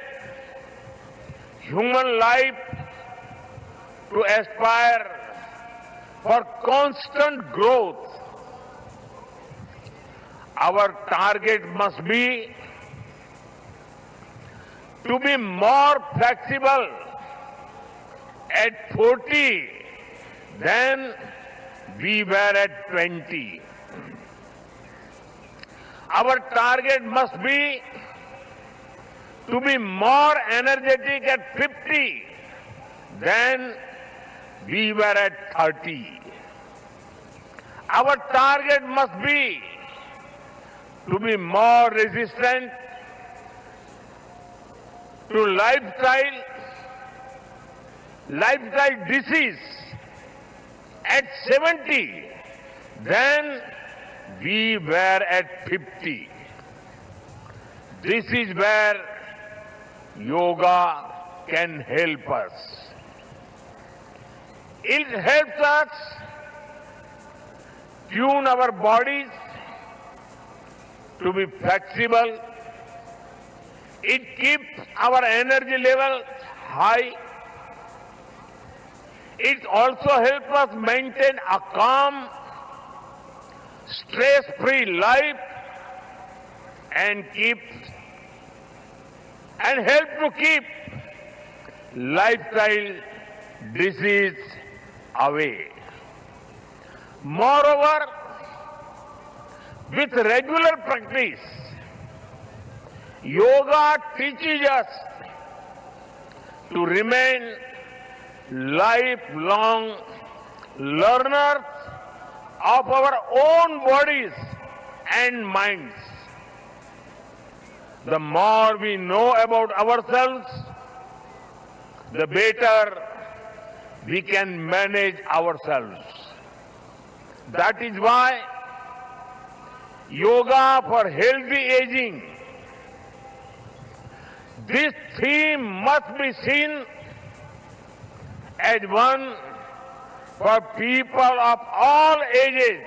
human life to aspire for constant growth. Our target must be to be more flexible at 40 than we were at 20. Our target must be to be more energetic at 50 than we were at 30. Our target must be to be more resistant to lifestyle disease at 70 than we were at 50. This is where yoga can help us. It helps us tune our bodies to be flexible. It keeps our energy level high. It also helps us maintain a calm, stress-free life and help to keep lifestyle disease away. Moreover, with regular practice, yoga teaches us to remain lifelong learners of our own bodies and minds. The more we know about ourselves, the better we can manage ourselves. That is why yoga for healthy aging, this theme must be seen as one for people of all ages,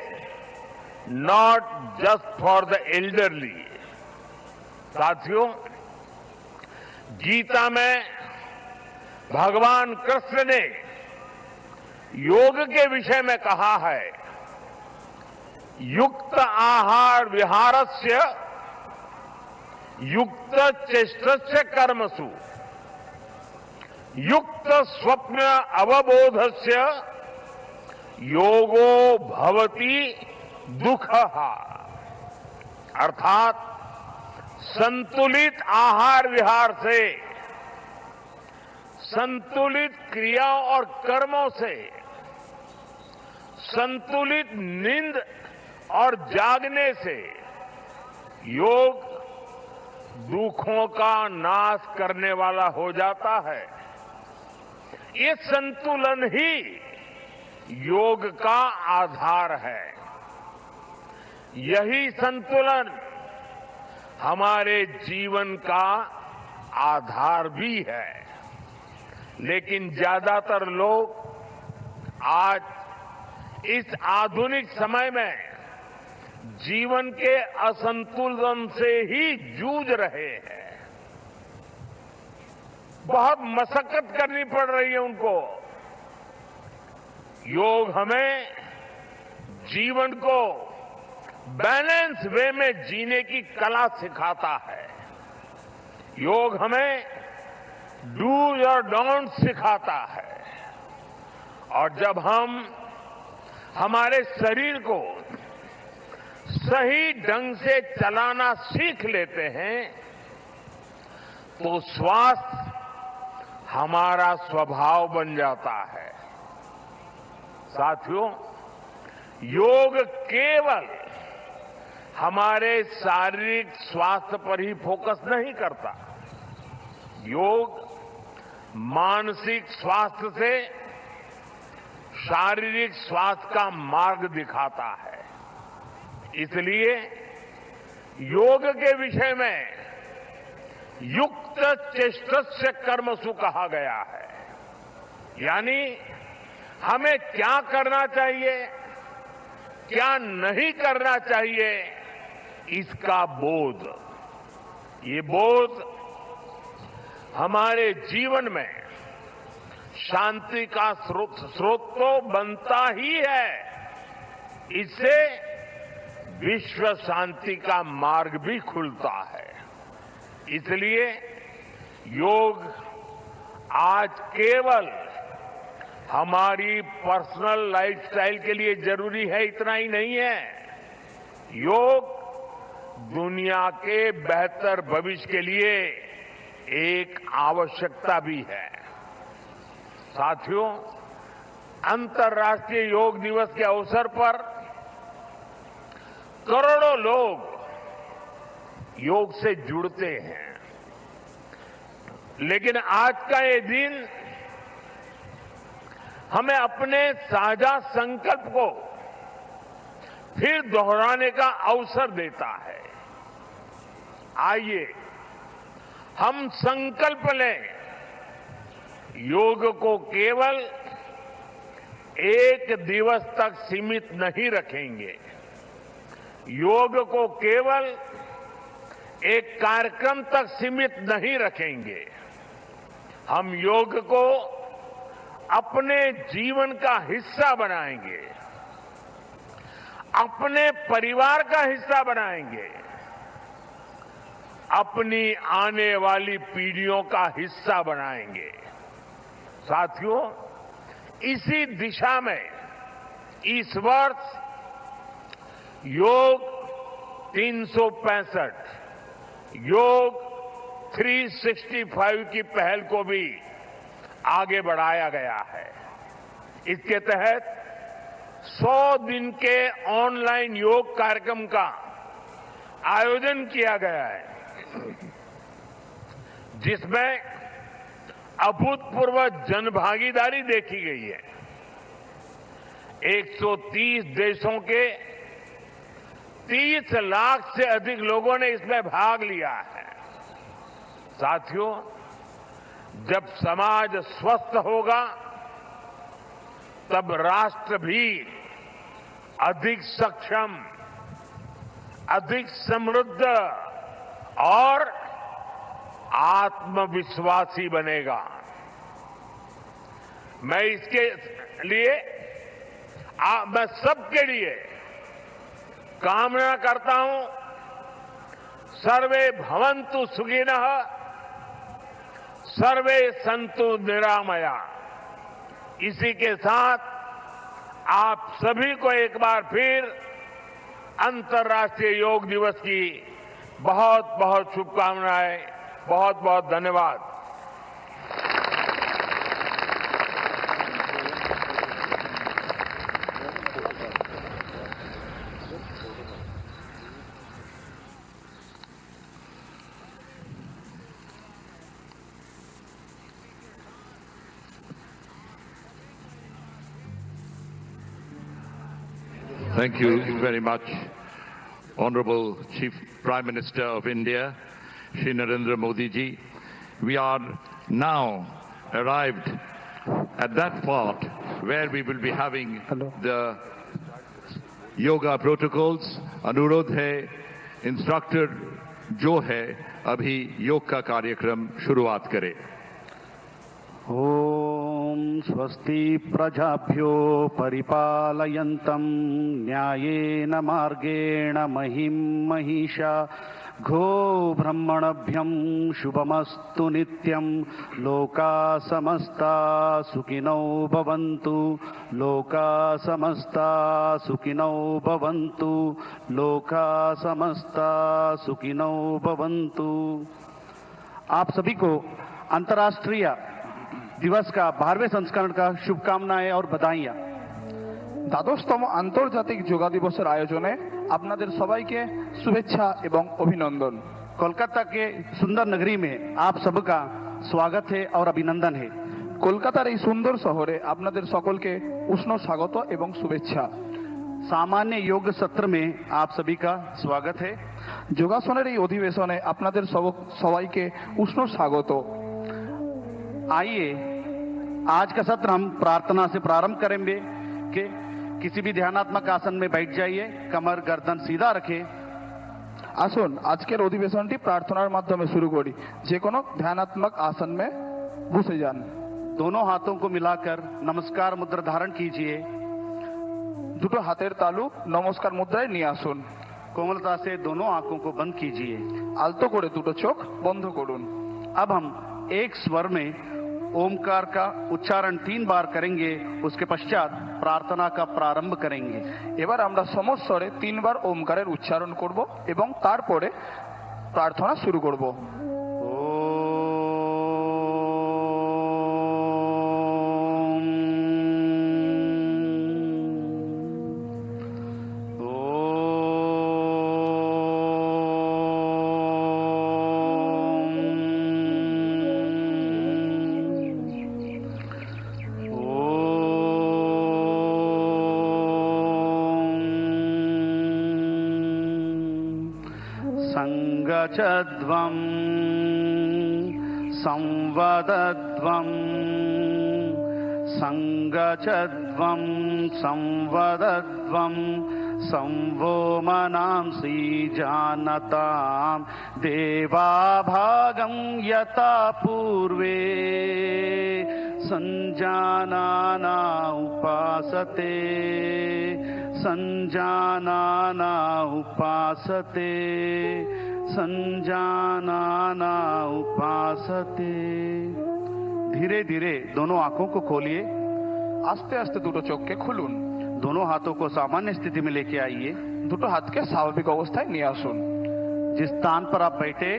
not just for the elderly. साथियों, गीता में भगवान कृष्ण ने योग के विषय में कहा है, युक्त आहार विहारस्य युक्त चेष्टस्य कर्मसु युक्त स्वप्न अवबोधस्य योगो भवति दुःखः। अर्थात संतुलित आहार विहार से, संतुलित क्रियाओं और कर्मों से, संतुलित नींद और जागने से योग दुखों का नाश करने वाला हो जाता है। ये संतुलन ही योग का आधार है। यही संतुलन हमारे जीवन का आधार भी है। लेकिन ज्यादातर लोग आज इस आधुनिक समय में जीवन के असंतुलन से ही जूझ रहे हैं। बहुत मशक्कत करनी पड़ रही है उनको। योग हमें जीवन को बैलेंस वे में जीने की कला सिखाता है। योग हमें डूज और डोंट सिखाता है। और जब हम हमारे शरीर को सही ढंग से चलाना सीख लेते हैं तो स्वास्थ्य हमारा स्वभाव बन जाता है। साथियों, योग केवल हमारे शारीरिक स्वास्थ्य पर ही फोकस नहीं करता। योग मानसिक स्वास्थ्य से शारीरिक स्वास्थ्य का मार्ग दिखाता है। इसलिए योग के विषय में युक्त चेष्टस्य कर्मसु कहा गया है, यानी हमें क्या करना चाहिए, क्या नहीं करना चाहिए, इसका बोध। ये बोध हमारे जीवन में शांति का स्रोत तो बनता ही है, इससे विश्व शांति का मार्ग भी खुलता है। इसलिए योग आज केवल हमारी पर्सनल लाइफस्टाइल के लिए जरूरी है इतना ही नहीं है, योग दुनिया के बेहतर भविष्य के लिए एक आवश्यकता भी है। साथियों, अंतर्राष्ट्रीय योग दिवस के अवसर पर करोड़ों लोग योग से जुड़ते हैं, लेकिन आज का ये दिन हमें अपने साझा संकल्प को फिर दोहराने का अवसर देता है। आइए हम संकल्प लें, योग को केवल एक दिवस तक सीमित नहीं रखेंगे, योग को केवल एक कार्यक्रम तक सीमित नहीं रखेंगे, हम योग को अपने जीवन का हिस्सा बनाएंगे, अपने परिवार का हिस्सा बनाएंगे, अपनी आने वाली पीढ़ियों का हिस्सा बनाएंगे। साथियों, इसी दिशा में इस वर्ष योग 365 योग 365 की पहल को भी आगे बढ़ाया गया है। इसके तहत 100 दिन के ऑनलाइन योग कार्यक्रम का आयोजन किया गया है, जिसमें अभूतपूर्व जनभागीदारी देखी गई है। 130 देशों के 30 लाख से अधिक लोगों ने इसमें भाग लिया है। साथियों, जब समाज स्वस्थ होगा तब राष्ट्र भी अधिक सक्षम, अधिक समृद्ध और आत्मविश्वासी बनेगा। मैं इसके लिए मैं सबके लिए कामना करता हूं, सर्वे भवन्तु सुखिनः, सर्वे सन्तु निरामया। इसी के साथ आप सभी को एक बार फिर अंतर्राष्ट्रीय योग दिवस की बहुत बहुत शुभकामनाएं, बहुत बहुत धन्यवाद। Thank you very much, Honorable Chief Prime Minister of India, Shri Narendra Modi ji. We are now arrived at that part where we will be having the yoga protocols. अनुरोध है इंस्ट्रक्टर जो है अभी योग का कार्यक्रम शुरुआत करे। ओम स्वस्ति प्रजाभ्यो परिपालयन्तं न्यायेन मार्गेण महिं महिषा घो ब्रह्मणभ्यं शुभमस्तु नित्यं लोका समस्ता सुखिनो भवन्तु लोका समस्ता सुखिनो भवन्तु लोका समस्ता सुखिनो भवन्तु। आप सभी को अंतर्राष्ट्रीय दिवस का 12वें संस्करण का शुभकामनाएं और बधाइयां। দ্বাদশতম আন্তর্জাতিক যোগা দিবসের আয়োজনে আপনাদের সবাইকে শুভেচ্ছা এবং অভিনন্দন। कोलकाता के सुंदर नगरी में आप सबका स्वागत है और अभिनंदन है। কলকাতার এই সুন্দর শহরে আপনাদের সকলকে উষ্ণ স্বাগত এবং শুভেচ্ছা। सामान्य योग सत्र में आप सभी का स्वागत है। যোগাসনের এই অধিবেশনে আপনাদের সবাইকে উষ্ণ স্বাগত। आइए आज का सत्र हम प्रार्थना से प्रारंभ करेंगे कि किसी भी ध्यानात्मक आसन में बैठ जाइए, कमर गर्दन सीधा रखें। আসুন আজকের অধিবেশনটি প্রার্থনার মাধ্যমে শুরু করি। যে কোনো ধ্যানাত্মক आसन में বসে যান। दोनों हाथों को मिलाकर नमस्कार मुद्रा धारण कीजिए। দুটো হাতের তালু নমস্কার মুদ্রায় নিয়ে আসুন। कोमलता से दोनों आंखों को बंद कीजिए। আলতো করে দুটো চোখ বন্ধ করুন। अब हम एक स्वर में ओमकार का उच्चारण 3 बार करेंगे, उसके पश्चात प्रार्थना का प्रारंभ करेंगे। এবার আমরা সমস্বরে 3 বার ওমকারের উচ্চারণ করব এবং তারপরে প্রার্থনা শুরু করব। संगचध्वं संवदध्वं संगचध्वं संवदध्वं संवो मनांसि जानतां देवाभागं यथा पूर्वे संजानाना उपासते संजानाना उपासते संजानाना उपासते। धीरे धीरे दोनों आंखों को खोलिए। আস্তে আস্তে দুটো চোখকে খুলুন। दोनों हाथों को सामान्य स्थिति में लेके आइए। দুটো হাতকে স্বাভাবিক অবস্থায় নিয়ে আসুন। जिस स्थान पर आप बैठे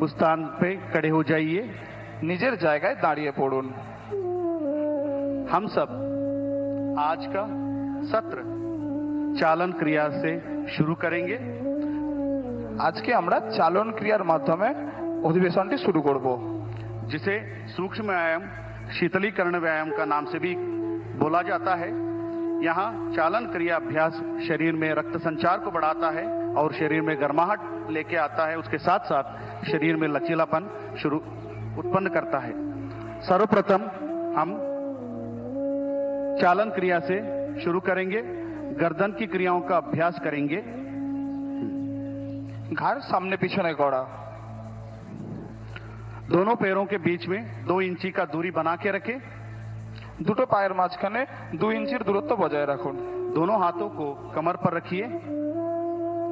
उस स्थान पे खड़े हो जाइए। নিজের জায়গায় দাঁড়িয়ে পড়ুন। हम सब आज का सत्र चालन क्रिया से शुरू करेंगे। আজকে আমরা চালন ক্রিয়ার মাধ্যমে অধিবেশনটি শুরু করব, जिसे सूक्ष्म व्यायाम शीतलीकरण व्यायाम का नाम से भी बोला जाता है। यहाँ चालन क्रिया अभ्यास शरीर में रक्त संचार को बढ़ाता है और शरीर में गर्माहट लेके आता है। उसके साथ साथ शरीर में लचीलापन उत्पन्न करता है। सर्वप्रथम हम चालन क्रिया से शुरू करेंगे। गर्दन की क्रियाओं का अभ्यास करेंगे। ঘাড় সামনে পিছনে করা। दोनों पैरों के बीच में 2 इंची का दूरी बना के रखें। দুটো পায়ের মাঝখানে 2 ইঞ্চির দূরত্ব বজায় রাখুন। दोनों हाथों को कमर पर रखिए।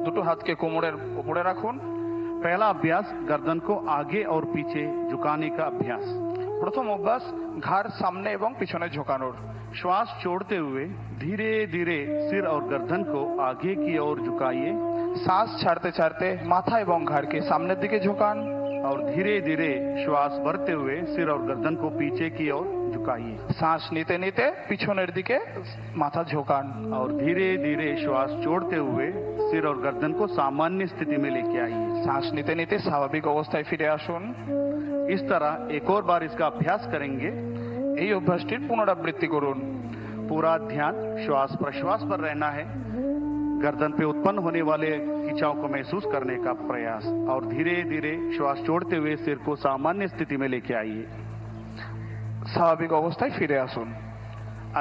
দুটো হাতকে কোমরের উপরে রাখুন। पहला अभ्यास गर्दन को आगे और पीछे झुकाने का अभ्यास। প্রথম অভ্যাস ঘাড় সামনে এবং পিছনে ঝোঁকানোর। श्वास छोड़ते हुए धीरे धीरे सिर और गर्दन को आगे की ओर झुकाइए। শ্বাস ছাড়তে ছাড়তে মাথা এবং ঘাড়কে সামনের দিকে ঝোঁকান। और धीरे धीरे श्वास भरते हुए सिर और गर्दन को पीछे की ओर झुकाइए। শ্বাস নিতে নিতে পিছনের দিকে মাথা ঝোঁকান। और धीरे धीरे श्वास छोड़ते हुए सिर और गर्दन को सामान्य स्थिति में लेके आइए। শ্বাস নিতে নিতে স্বাভাবিক অবস্থায় ফিরে আসুন। इस तरह एक और बार इसका अभ्यास करेंगे। এই অভ্যাসটির পুনরাবৃত্তি করুন। पूरा ध्यान श्वास प्रश्वास पर रहना है। गर्दन पे उत्पन्न होने वाले खिंचाव को महसूस करने का प्रयास और धीरे धीरे श्वास छोड़ते हुए सिर को सामान्य स्थिति में लेके आइए। স্বাভাবিক অবস্থায় ফিরে আসুন।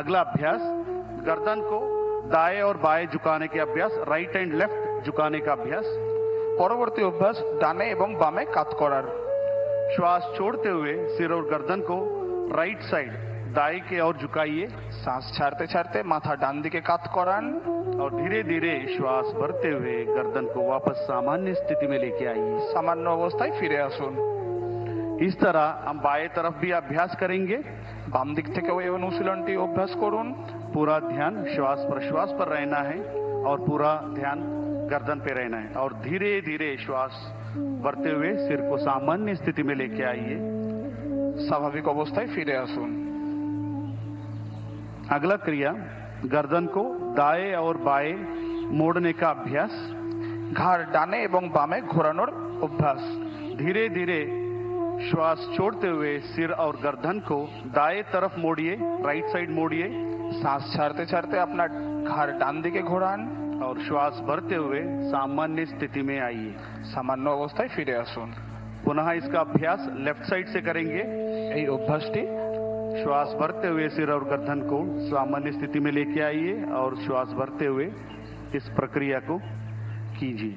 अगला अभ्यास गर्दन को दाएं और बाएं झुकाने के अभ्यास, राइट एंड लेफ्ट झुकाने का अभ्यास। পরবর্তী অভ্যাস ডানে এবং বামে কাত করার। श्वास छोड़ते हुए सिर और गर्दन को राइट साइड दाएं की ओर झुकाइए। শ্বাস ছাড়তে ছাড়তে মাথা ডান দিকে কাত করান। और धीरे धीरे श्वास भरते हुए गर्दन को वापस सामान्य स्थिति में लेके आइए। সামান্য অবস্থায় ফিরে আসুন। इस तरह हम बाएं तरफ भी अभ्यास करेंगे। বাম দিক থেকেও এই অনুশীলনটি অভ্যাস করুন। पूरा ध्यान श्वास प्रश्वास पर रहना है और पूरा ध्यान गर्दन पे रहना है। और धीरे धीरे श्वास भरते हुए सिर को सामान्य स्थिति में लेके आइए। স্বাভাবিক অবস্থায় ফিরে আসুন। अगला क्रिया गर्दन को दाएं और बाएं मोड़ने का अभ्यास। ঘাড় ডানে এবং বামে ঘোরানোর অভ্যাস। धीरे धीरे श्वास छोड़ते हुए सिर और गर्दन को दाएं तरफ मोड़िए, राइट साइड मोड़िए শ্বাস ছাড়তে ছাড়তে আপনার ঘাড় ডান দিকে ঘোরান। और श्वास भरते हुए सामान्य स्थिति में आइए। সামান্য অবস্থায় ফিরে আসুন। पुनः इसका अभ्यास लेफ्ट साइड से करेंगे। এই অভ্যাসটি श्वास भरते हुए सिर और गर्दन को सामान्य स्थिति में लेके आइए और श्वास भरते हुए इस प्रक्रिया को कीजिए।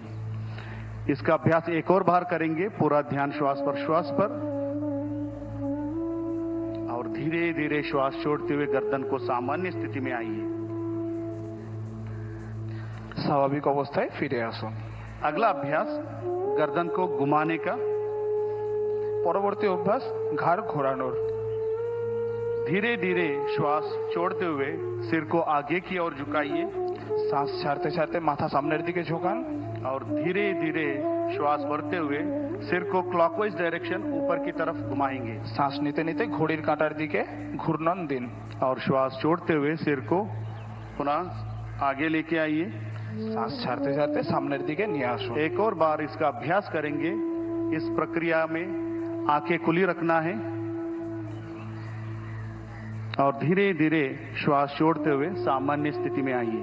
इसका अभ्यास एक और बार करेंगे। पूरा ध्यान श्वास पर और धीरे धीरे श्वास छोड़ते हुए गर्दन को सामान्य स्थिति में आइए। স্বাভাবিক অবস্থায় ফিরে আসুন। अगला अभ्यास गर्दन को घुमाने का। পরবর্তী অভ্যাস ঘাড় ঘোরানোর। धीरे धीरे श्वास छोड़ते हुए सिर को आगे की ओर झुकाइए। শ্বাস ছাড়তে ছাড়তে মাথা সামনের দিকে ঝোঁকান। और धीरे धीरे श्वास भरते हुए सिर को क्लॉकवाइज डायरेक्शन ऊपर की तरफ घुमाएंगे। শ্বাস নিতে নিতে ঘড়ির কাঁটার দিকে ঘূর্ণন দিন। और श्वास छोड़ते हुए सिर को पुनः आगे लेके आइए। শ্বাস ছাড়তে ছাড়তে সামনের दिके নিয়ে আসুন। एक और बार इसका अभ्यास करेंगे। इस प्रक्रिया में आंखें खुली रखना है और धीरे धीरे श्वास छोड़ते हुए सामान्य स्थिति में आइए।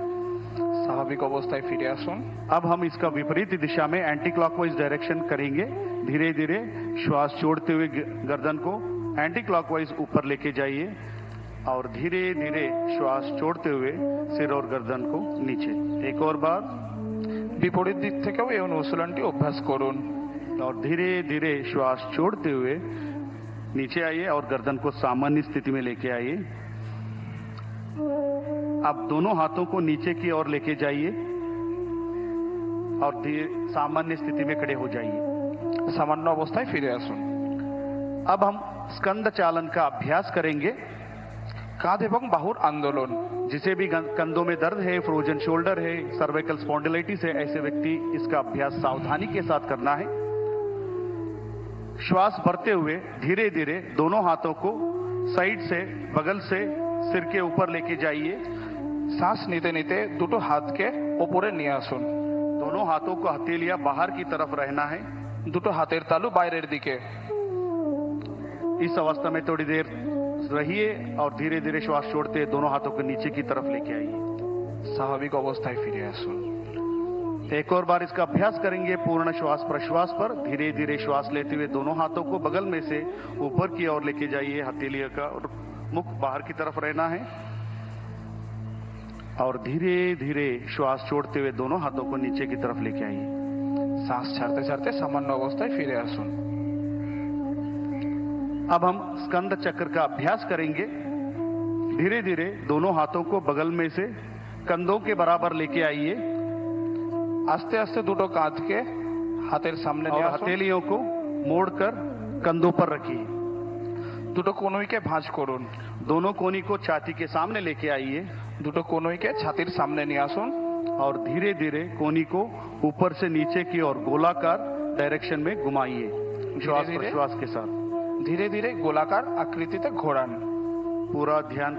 স্বাভাবিক অবস্থায় ফিরে আসুন। अब हम इसका विपरीत दिशा में एंटी क्लॉकवाइज डायरेक्शन करेंगे। धीरे धीरे श्वास छोड़ते हुए गर्दन को एंटी क्लॉकवाइज ऊपर लेके जाइए और धीरे धीरे श्वास छोड़ते हुए सिर और गर्दन को नीचे। एक और बार বিপরীত দিক থেকেও এই অনুশীলনটি অভ্যাস করুন। और धीरे धीरे श्वास छोड़ते हुए नीचे आइए और गर्दन को सामान्य स्थिति में लेके आइए। अब दोनों हाथों को नीचे की ओर लेके जाइए और सामान्य स्थिति में खड़े हो जाइए। সামান্য অবস্থায় ফিরে আসুন। अब हम स्कंद चालन का अभ्यास करेंगे। কাঁধ এবং বাহুর আন্দোলন। जिसे भी कंधों में दर्द है, फ्रोजन शोल्डर है, सर्वाइकल स्पॉन्डिलाइटिस है, ऐसे व्यक्ति इसका अभ्यास सावधानी के साथ करना है। श्वास भरते हुए धीरे धीरे दोनों हाथों को साइड से, बगल से सिर के ऊपर लेके जाइए। শ্বাস নিতে নিতে দুটো হাতকে ওপরে নিয়ে আসুন। दोनों हाथों को हथेलियां बाहर की तरफ रहना है। দুটো হাতের তালু বাইরের দিকে। इस अवस्था में थोड़ी देर रहिए और धीरे धीरे श्वास छोड़ते दोनों हाथों को नीचे की तरफ लेके आइए। স্বাভাবিক অবস্থায় ফিরে আসুন। एक और बार इसका अभ्यास करेंगे। पूर्ण श्वास प्रश्वास पर धीरे धीरे श्वास लेते हुए दोनों हाथों को बगल में से ऊपर की ओर लेके जाइए। हथेलियों का और मुख बाहर की तरफ रहना है और धीरे धीरे श्वास छोड़ते हुए दोनों हाथों को नीचे की तरफ लेके आइए। শ্বাস ছাড়তে ছাড়তে সামান্য অবস্থায় ফিরে আসুন। अब हम स्कंद चक्र का अभ्यास करेंगे। धीरे धीरे दोनों हाथों को बगल में से कंधों के बराबर लेके आइए। আস্তে আস্তে দুটো কাঁধকে হাতের সামনে নিয়ে और আসুন। हथेलियों को मोड़कर कंधों पर रखिए। দুটো কনুইকে ভাঁজ করুন। दोनों कोनी को छाती के सामने लेके आइए দুটো কনুইকে ছাতির সামনে নিয়ে আসুন। और धीरे धीरे कोनी को ऊपर से नीचे की ओर गोलाकार डायरेक्शन में घुमाइए। श्वास धीरे-धीरे प्रश्वास के साथ ধীরে ধীরে গোলাকার আকৃতিতে ঘোরান। पूरा ध्यान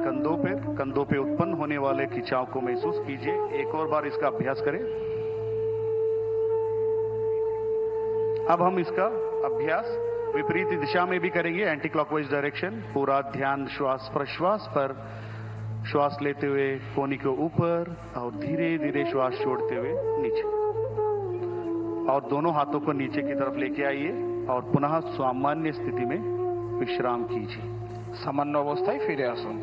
कंधों पे उत्पन्न होने वाले खिंचाव को महसूस कीजिए। एक और बार इसका अभ्यास करें। अब हम इसका अभ्यास विपरीत दिशा में भी करेंगे, एंटी क्लॉकवाइज डायरेक्शन। पूरा ध्यान श्वास प्रश्वास पर। श्वास लेते हुए कोनी को ऊपर और धीरे धीरे श्वास छोड़ते हुए नीचे और दोनों हाथों को नीचे की तरफ लेके आइए और पुनः सामान्य स्थिति में विश्राम कीजिए। সামান্য অবস্থায় ফিরে আসুন।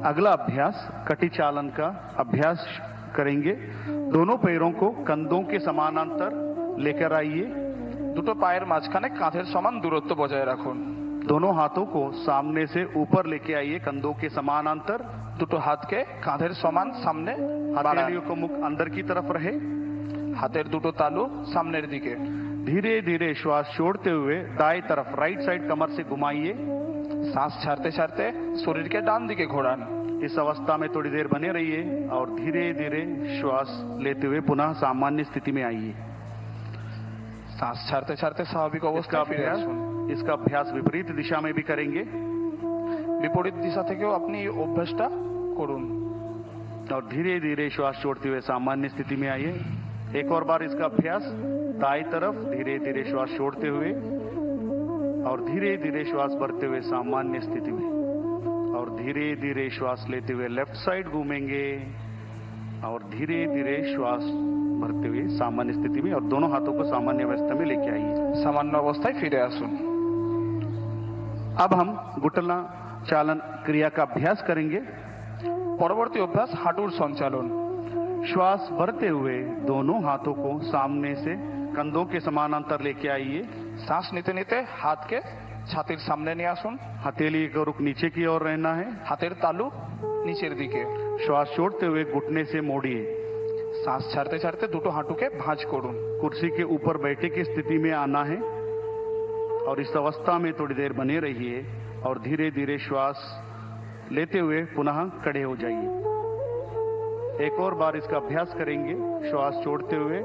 अगला अभ्यास कटी चालन का अभ्यास करेंगे। दोनों पैरों को कंधों के समानांतर लेकर आइए। দুটো পায়ের মাঝখানে কাঁধের সমান দূরত্ব বজায় রাখুন। दोनों हाथों को सामने से ऊपर लेके आइए, कंधों के समानांतर। দুটো হাতকে কাঁধের সমান সামনে বাড়ান। हथेलियों को मुख अंदर की तरफ रहे। হাতের দুটো তালু সামনের দিকে। धीरे धीरे श्वास छोड़ते हुए दाएं तरफ राइट साइड कमर से घुमाइए। শ্বাস ছাড়তে ছাড়তে শরীরকে ডান দিকে ঘোরান। इस अवस्था में थोड़ी देर बने रहिए और धीरे धीरे श्वास लेते हुए पुनः सामान्य स्थिति में आइए। শ্বাস ছাড়তে ছাড়তে স্বাভাবিক অবস্থায় ফিরে আসুন। इसका अभ्यास विपरीत दिशा में भी करेंगे। বিপরীত দিশা থেকেও আপনি এই অভ্যাসটা করুন। और धीरे धीरे श्वास छोड़ते हुए सामान्य स्थिति में आइए। एक और बार इसका अभ्यास। दाएं तरफ धीरे धीरे श्वास छोड़ते हुए और धीरे धीरे श्वास भरते हुए सामान्य स्थिति में, और धीरे धीरे श्वास लेते हुए लेफ्ट साइड घूमेंगे और धीरे धीरे श्वास भरते हुए सामान्य स्थिति में, और दोनों हाथों को सामान्य अवस्था में लेके आइए। सामान्य अवस्थाয় ফিরে আসুন। अब हम घुटना चालन क्रिया का अभ्यास करेंगे। পরবর্তী অভ্যাস হাঁটুর সঞ্চালন। श्वास भरते हुए दोनों हाथों को सामने से कंधों के समानांतर लेके आइए। শ্বাস নিতে নিতে হাতকে ছাতির সামনে নিয়ে আসুন। हथेली का रुख नीचे की ओर रहना है। হাতের তালু নিচের দিকে। श्वास छोड़ते हुए घुटने से मोड़िए। শ্বাস ছাড়তে ছাড়তে দুটো হাঁটুকে ভাঁজ করুন। कुर्सी के ऊपर बैठे की स्थिति में आना है और इस अवस्था में थोड़ी देर बने रहिए और धीरे धीरे श्वास लेते हुए पुनः खड़े हो जाइए। एक और बार इसका अभ्यास करेंगे। श्वास छोड़ते हुए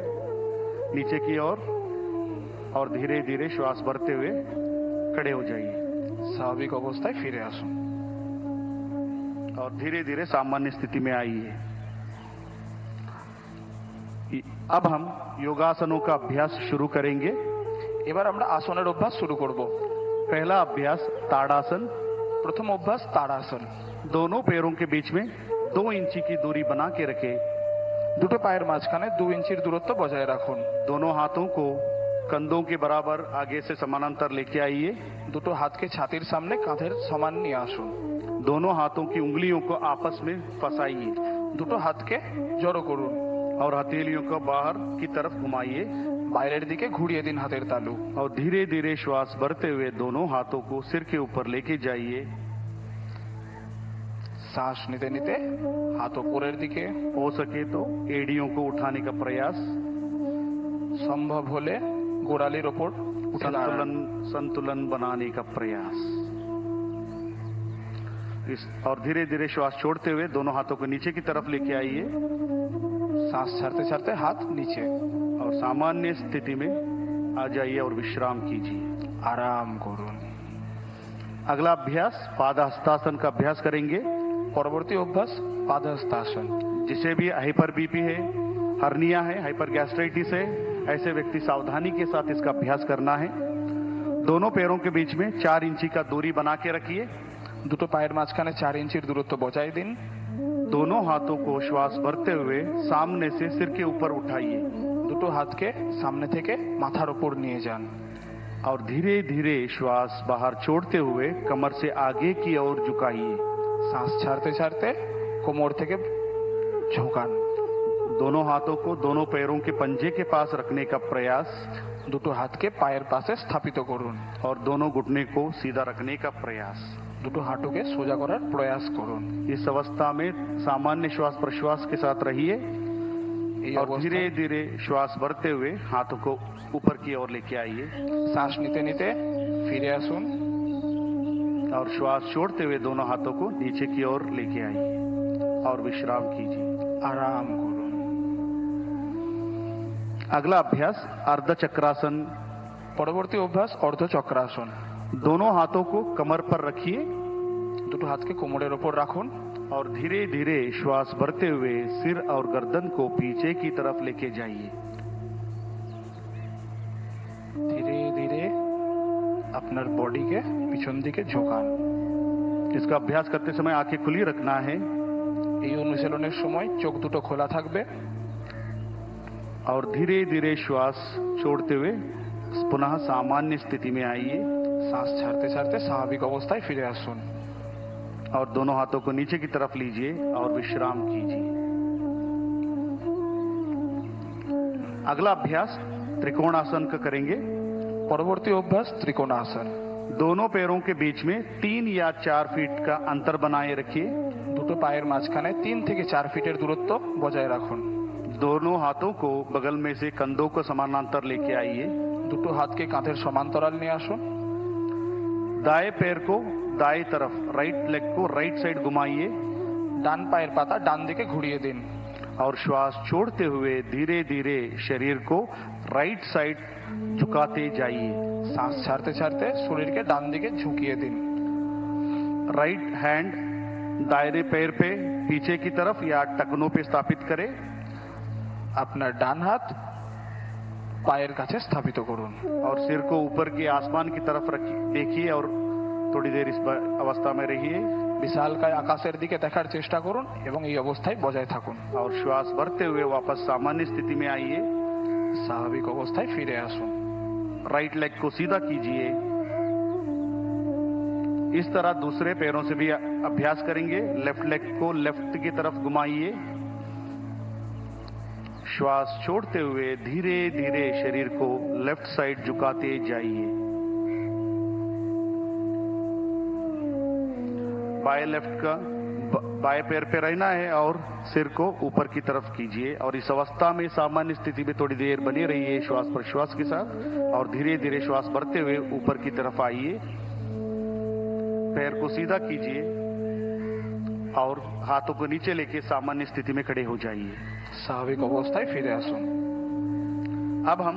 नीचे की ओर और धीरे धीरे श्वास भरते हुए खड़े हो जाइए স্বাভাবিক অবস্থায় ফিরে আসুন। और धीरे धीरे सामान्य स्थिति में आइए। अब हम योगासनों का अभ्यास शुरू करेंगे। এবার আমরা আসনের অভ্যাস শুরু করব। पहला अभ्यास ताड़ासन। প্রথম অভ্যাস তাড়াসন। दोनों पैरों के बीच में 2 इंची की दूरी बना के रखें। দুটো পায়ের মাঝখানে 2 ইঞ্চির দূরত্ব বজায় রাখুন। दोनों हाथों को कंधों के बराबर आगे से समानांतर लेके आइए। দুটো হাতকে ছাতির সামনে কাঁধের সমান নিয়ে আসুন। दोनों हाथों की उंगलियों को आपस में फंसाइए। দুটো হাতকে জড়ো করুন और हथेलियों को बाहर की तरफ घुमाइए। বাইরের দিকে ঘুরিয়ে দিন হাতের তালু। और धीरे धीरे श्वास भरते हुए दोनों हाथों को सिर के ऊपर लेके जाइए। শ্বাস নিতে নিতে হাত উপরের দিকে, हो सके तो एड़ियों को उठाने का प्रयास। সম্ভব হলে গোড়ালির ওপর উঠে দাঁড়ান। संतुलन बनाने का प्रयास। और धीरे धीरे श्वास छोड़ते हुए दोनों हाथों को नीचे की तरफ लेके आइए। শ্বাস ছাড়তে ছাড়তে হাত নিচে और सामान्य स्थिति में आ जाइए और विश्राम कीजिए। আরাম করুন। अगला अभ्यास पादहस्तासन का अभ्यास करेंगे। পরবর্তী অভ্যাস পাদহস্তাসন। जिसे भी हाइपर बीपी है, हर्निया है, हाइपर गैस्ट्राइटिस है, ऐसे व्यक्ति सावधानी के साथ इसका अभ्यास करना है। दोनों पैरों के बीच में 4 इंची का दूरी बना के रखिए। দুটো পায়ের মাঝখানে 4 ইঞ্চির দূরত্ব বজায় দিন। दोनों हाथों को श्वास भरते हुए सामने से सिर के ऊपर उठाइए। দুটো হাতকে সামনে থেকে মাথার উপর নিয়ে যান। और धीरे धीरे श्वास बाहर छोड़ते हुए कमर से आगे की ओर झुकाइए। শ্বাস ছাড়তে ছাড়তে কোমর থেকে ঝোঁকান। दोनों हाथों को दोनों पैरों के पंजे के पास रखने का प्रयास। দুটো হাতকে পায়ের পাশে স্থাপিত করুন। और दोनों घुटने को सीधा रखने का प्रयास। দুটো হাঁটুকে সোজা করার প্রয়াস করুন। इस अवस्था में सामान्य श्वास प्रश्वास के साथ रहिए और धीरे धीरे श्वास भरते हुए हाथों को ऊपर की ओर लेके आइए। শ্বাস নিতে নিতে ফিরে আসুন और श्वास छोड़ते हुए दोनों हाथों को नीचे की ओर लेके आइए और विश्राम कीजिए। আরাম করুন। अगला अभ्यास अर्धचक्रासन। পরবর্তী অভ্যাস অর্ধচক্রাসন। दोनों हाथों को कमर पर रखिए। দুটো হাতকে কোমরের ওপর রাখুন और धीरे धीरे श्वास भरते हुए सिर और गर्दन को पीछे की तरफ लेके जाइए। ধীরে ধীরে আপনার বডিকে পিছন দিকে ঝোঁকান। इसका अभ्यास करते समय आंखें खुली रखना है। এই অনুশীলনের সময় চোখ দুটো খোলা থাকবে। और धीरे धीरे श्वास छोड़ते हुए पुनः सामान्य स्थिति में आइए। শ্বাস ছাড়তে ছাড়তে স্বাভাবিক অবস্থায় ফিরে আসুন। और दोनों हाथों को नीचे की तरफ लीजिए और विश्राम कीजिए। अगला अभ्यास त्रिकोणासन का करेंगे। পরবর্তী অভ্যাস ত্রিকোণাসন। दोनों पैरों के बीच में 3 या 4 फीट का अंतर बनाए रखिए। দুটো পায়ের মাঝখানে 3 থেকে 4 ফিটের দূরত্ব বজায় রাখুন। दोनों हाथों को बगल में से कंधों को समानांतर लेके आइए। দুটো হাতকে কাঁধের সমান্তরাল নিয়ে আসুন। दाएं पैर को दाएं तरफ, राइट लेग को राइट साइड घुमाइए। ডান পায়ের পাতা ডান দিকে ঘুরিয়ে দিন। और श्वास छोड़ते हुए धीरे धीरे शरीर को राइट साइड झुकाते जाइए। শ্বাস ছাড়তে ছাড়তে শরীরকে ডান দিকে ঝুঁকিয়ে দিন। राइट हैंड दाहिने पैर पे पीछे की तरफ या टखनों पे स्थापित करें। আপনার ডান হাত পায়ের কাছে স্থাপিত করুন। और सिर को ऊपर के आसमान की तरफ रखिए, देखिए और थोड़ी देर इस अवस्था में रहिए বিশালকায় আকাশের দিকে দেখার চেষ্টা করুন এবং এই অবস্থায় বজায় থাকুন। और श्वास भरते हुए वापस सामान्य स्थिति में आइए। স্বাভাবিক অবস্থায় ফিরে আসুন। राइट लेग को सीधा कीजिए। इस तरह दूसरे पैरों से भी अभ्यास करेंगे। लेफ्ट लेग को लेफ्ट की तरफ घुमाइए। श्वास छोड़ते हुए धीरे धीरे शरीर को लेफ्ट साइड झुकाते जाइए। बाएं लेफ्ट का बाएं पैर पे रहना है और सिर को ऊपर की तरफ कीजिए और इस अवस्था में सामान्य स्थिति में थोड़ी देर बनी रहिए श्वास प्रश्वास के साथ और धीरे धीरे श्वास भरते हुए ऊपर की तरफ आइए। पैर को सीधा कीजिए और हाथों को नीचे लेके सामान्य स्थिति में खड़े हो जाइए। স্বাভাবিক অবস্থায় ফিরে আসুন। अब हम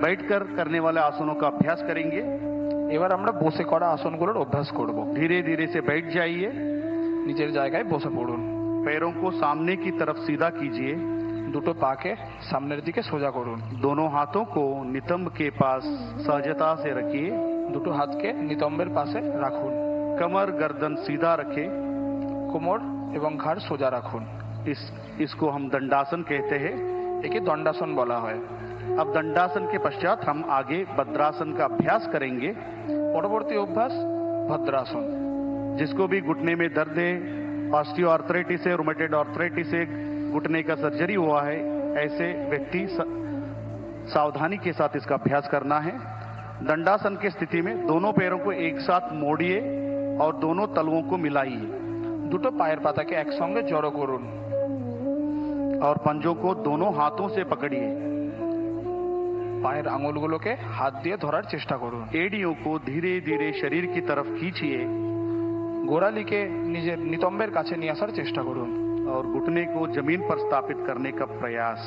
बैठकर करने वाले आसनों का अभ्यास करेंगे। এবার আমরা বসে করা আসনগুলোর অভ্যাস করব। धीरे धीरे से बैठ जाइए। নিজের জায়গায় বসে পড়ুন। पैरों को सामने की तरफ सीधा कीजिए। দুটো পাকে সামনের দিকে সোজা করুন। दोनों हाथों को नितंब के पास सहजता से रखिए। দুটো হাতকে নিতম্বের পাশে রাখুন। कमर गर्दन सीधा रखें। কোমর এবং ঘাড় সোজা রাখুন। इसको हम दंडासन कहते हैं। একে দণ্ডাসন বলা হয়। अब दंडासन के पश्चात हम आगे भद्रासन का अभ्यास करेंगे। পরবর্তী অভ্যাস ভদ্রাসন। जिसको भी घुटने में दर्द है, ऑस्टियोआर्थराइटिस है, रूमेटॉइड आर्थराइटिस है, घुटने का सर्जरी हुआ है, ऐसे व्यक्ति सावधानी के साथ इसका अभ्यास करना है। दंडासन की स्थिति में दोनों पैरों को एक साथ मोड़िए और दोनों तलवों को मिलाइए। দুটো পায়ের পাতাকে একসঙ্গে জড়ো করুন और पंजों को दोनों हाथों से पकड़िए। পায়ের আঙুলগুলোকে হাত দিয়ে ধরার চেষ্টা করুন। एड़ियों को धीरे धीरे शरीर की तरफ खींचिए। গোড়ালিকে নিজের নিতম্বের কাছে নিয়ে আসার চেষ্টা করুন और घुटने को जमीन पर स्थापित करने का प्रयास।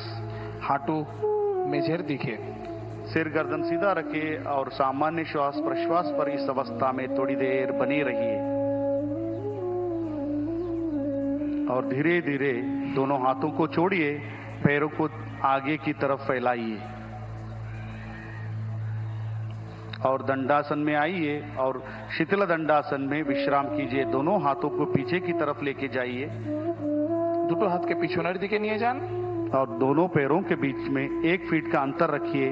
হাঁটু মেঝের দিকে। सिर गर्दन सीधा रखिए और सामान्य श्वास प्रश्वास पर इस अवस्था में थोड़ी देर बने रहिए और धीरे धीरे दोनों हाथों को छोड़िए, पैरों को आगे की तरफ फैलाइए और दंडासन में आइए और शीतल दंडासन में विश्राम कीजिए। दोनों हाथों को पीछे की तरफ लेके जाइए। দুটো হাতকে পিছনের দিকে নিয়ে যান और दोनों पैरों के बीच में 1 फीट का अंतर रखिए।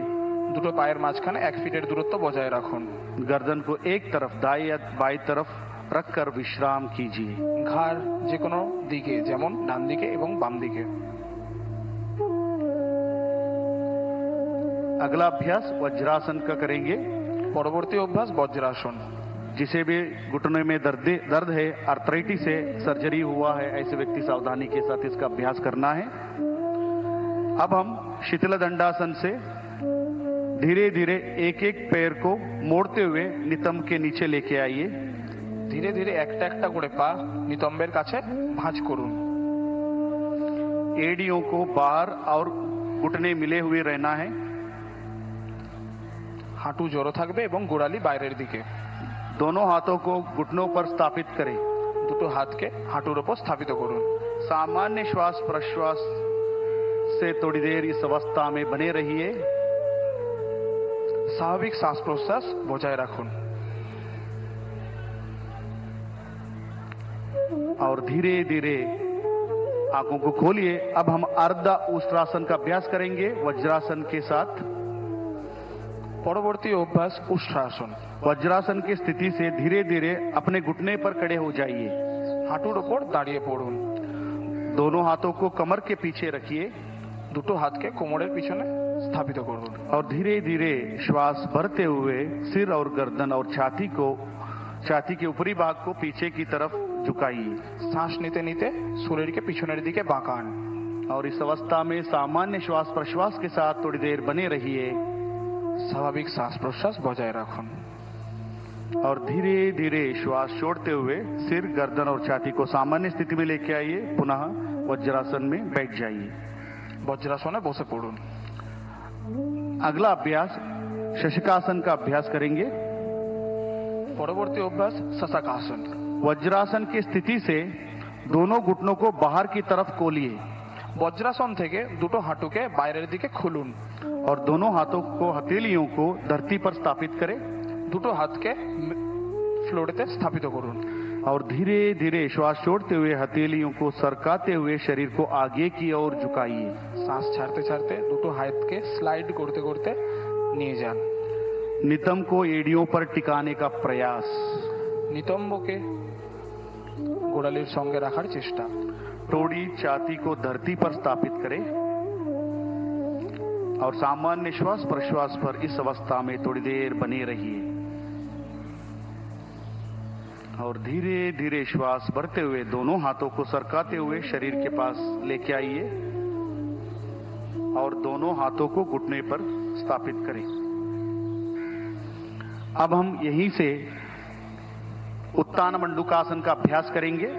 দুটো পায়ের মাঝখানে 1 ফিটের দূরত্ব বজায় রাখুন। गर्दन को एक तरफ दाएं या बाएं तरफ रखकर विश्राम कीजिए। ঘাড় যে কোনো দিকে, যেমন ডান দিকে এবং বাম দিকে। अगला अभ्यास वज्रासन का करेंगे। পরবর্তী অভ্যাস বজ্রাসন। जिसे भी घुटने में दर्द है, आर्थराइटिस है, सर्जरी हुआ है, ऐसे व्यक्ति सावधानी के साथ इसका अभ्यास करना है। अब हम शीतल दंडासन से धीरे धीरे एक एक पैर को मोड़ते हुए नितंब के नीचे लेके आइए। ধীরে ধীরে একটা একটা করে পা নিতম্বের কাছে ভাঁজ করুন। एड़ियों को बाहर और घुटने मिले हुए रहना है। হাঁটু জড়ো থাকবে এবং গোড়ালি বাইরের দিকে। दोनों हाथों को घुटनों पर स्थापित करें। দুটো হাতকে হাঁটুর উপর স্থাপিত করুন। सामान्य श्वास प्रश्वास से थोड़ी देर इस अवस्था में बने रहिए। স্বাভাবিক শ্বাস প্রশ্বাস বজায় রাখুন और धीरे धीरे आंखों को खोलिए। अब हम अर्ध उष्ट्रासन का अभ्यास करेंगे वज्रासन के साथ। পরবর্তী অভ্যাস উষ্ট্রাসন। वज्रासन की स्थिति से धीरे धीरे अपने घुटने पर खड़े हो जाइए। হাঁটুর উপর দাঁড়িয়ে পড়ুন। दोनों हाथों को कमर के पीछे रखिए। দুটো হাতকে কোমরের পিছনে স্থাপিত করুন और धीरे धीरे श्वास भरते हुए सिर और गर्दन और छाती के ऊपरी भाग को पीछे की तरफ झुकाइए। শ্বাস নিতে নিতে শরীরকে পিছনের দিকে বাঁকান और इस अवस्था में सामान्य श्वास प्रश्वास के साथ थोड़ी देर बने रहिए। স্বাভাবিক শ্বাস প্রশ্বাস বজায় রাখুন और धीरे धीरे श्वास छोड़ते हुए सिर गर्दन और छाती को सामान्य स्थिति में लेके आइए। पुनः वज्रासन में बैठ जाइए। বজ্রাসনে বসে পড়ুন। अगला अभ्यास शशकासन का अभ्यास करेंगे। পরবর্তী অভ্যাস শশাকাসন। वज्रासन की स्थिति से दोनों घुटनों को बाहर की तरफ खोलिए বজ্রাসন থেকে দুটো হাঁটুকে বাইরের দিকে খুলুন। और दोनों हाथों को हथेलियों को धरती पर स्थापित करें দুটো হাতকে ফ্লোরেতে স্থাপিত করুন। और धीरे धीरे श्वास छोड़ते हुए हथेलियों को सरकाते हुए शरीर को आगे की ओर झुकाइए। শ্বাস ছাড়তে ছাড়তে দুটো হাতকে স্লাইড করতে করতে নিয়ে যান। नितंब को एड़ियों पर टिकाने का प्रयास। নিতম্বকে গোড়ালির সঙ্গে রাখার চেষ্টা। टोड़ी छाती को धरती पर स्थापित करें और सामान्य श्वास प्रश्वास पर इस अवस्था में थोड़ी देर बने रहिए और धीरे धीरे श्वास भरते हुए दोनों हाथों को सरकाते हुए शरीर के पास लेके आइए और दोनों हाथों को घुटने पर स्थापित करें। अब हम यहीं से उत्तान मंडूकासन का अभ्यास करेंगे।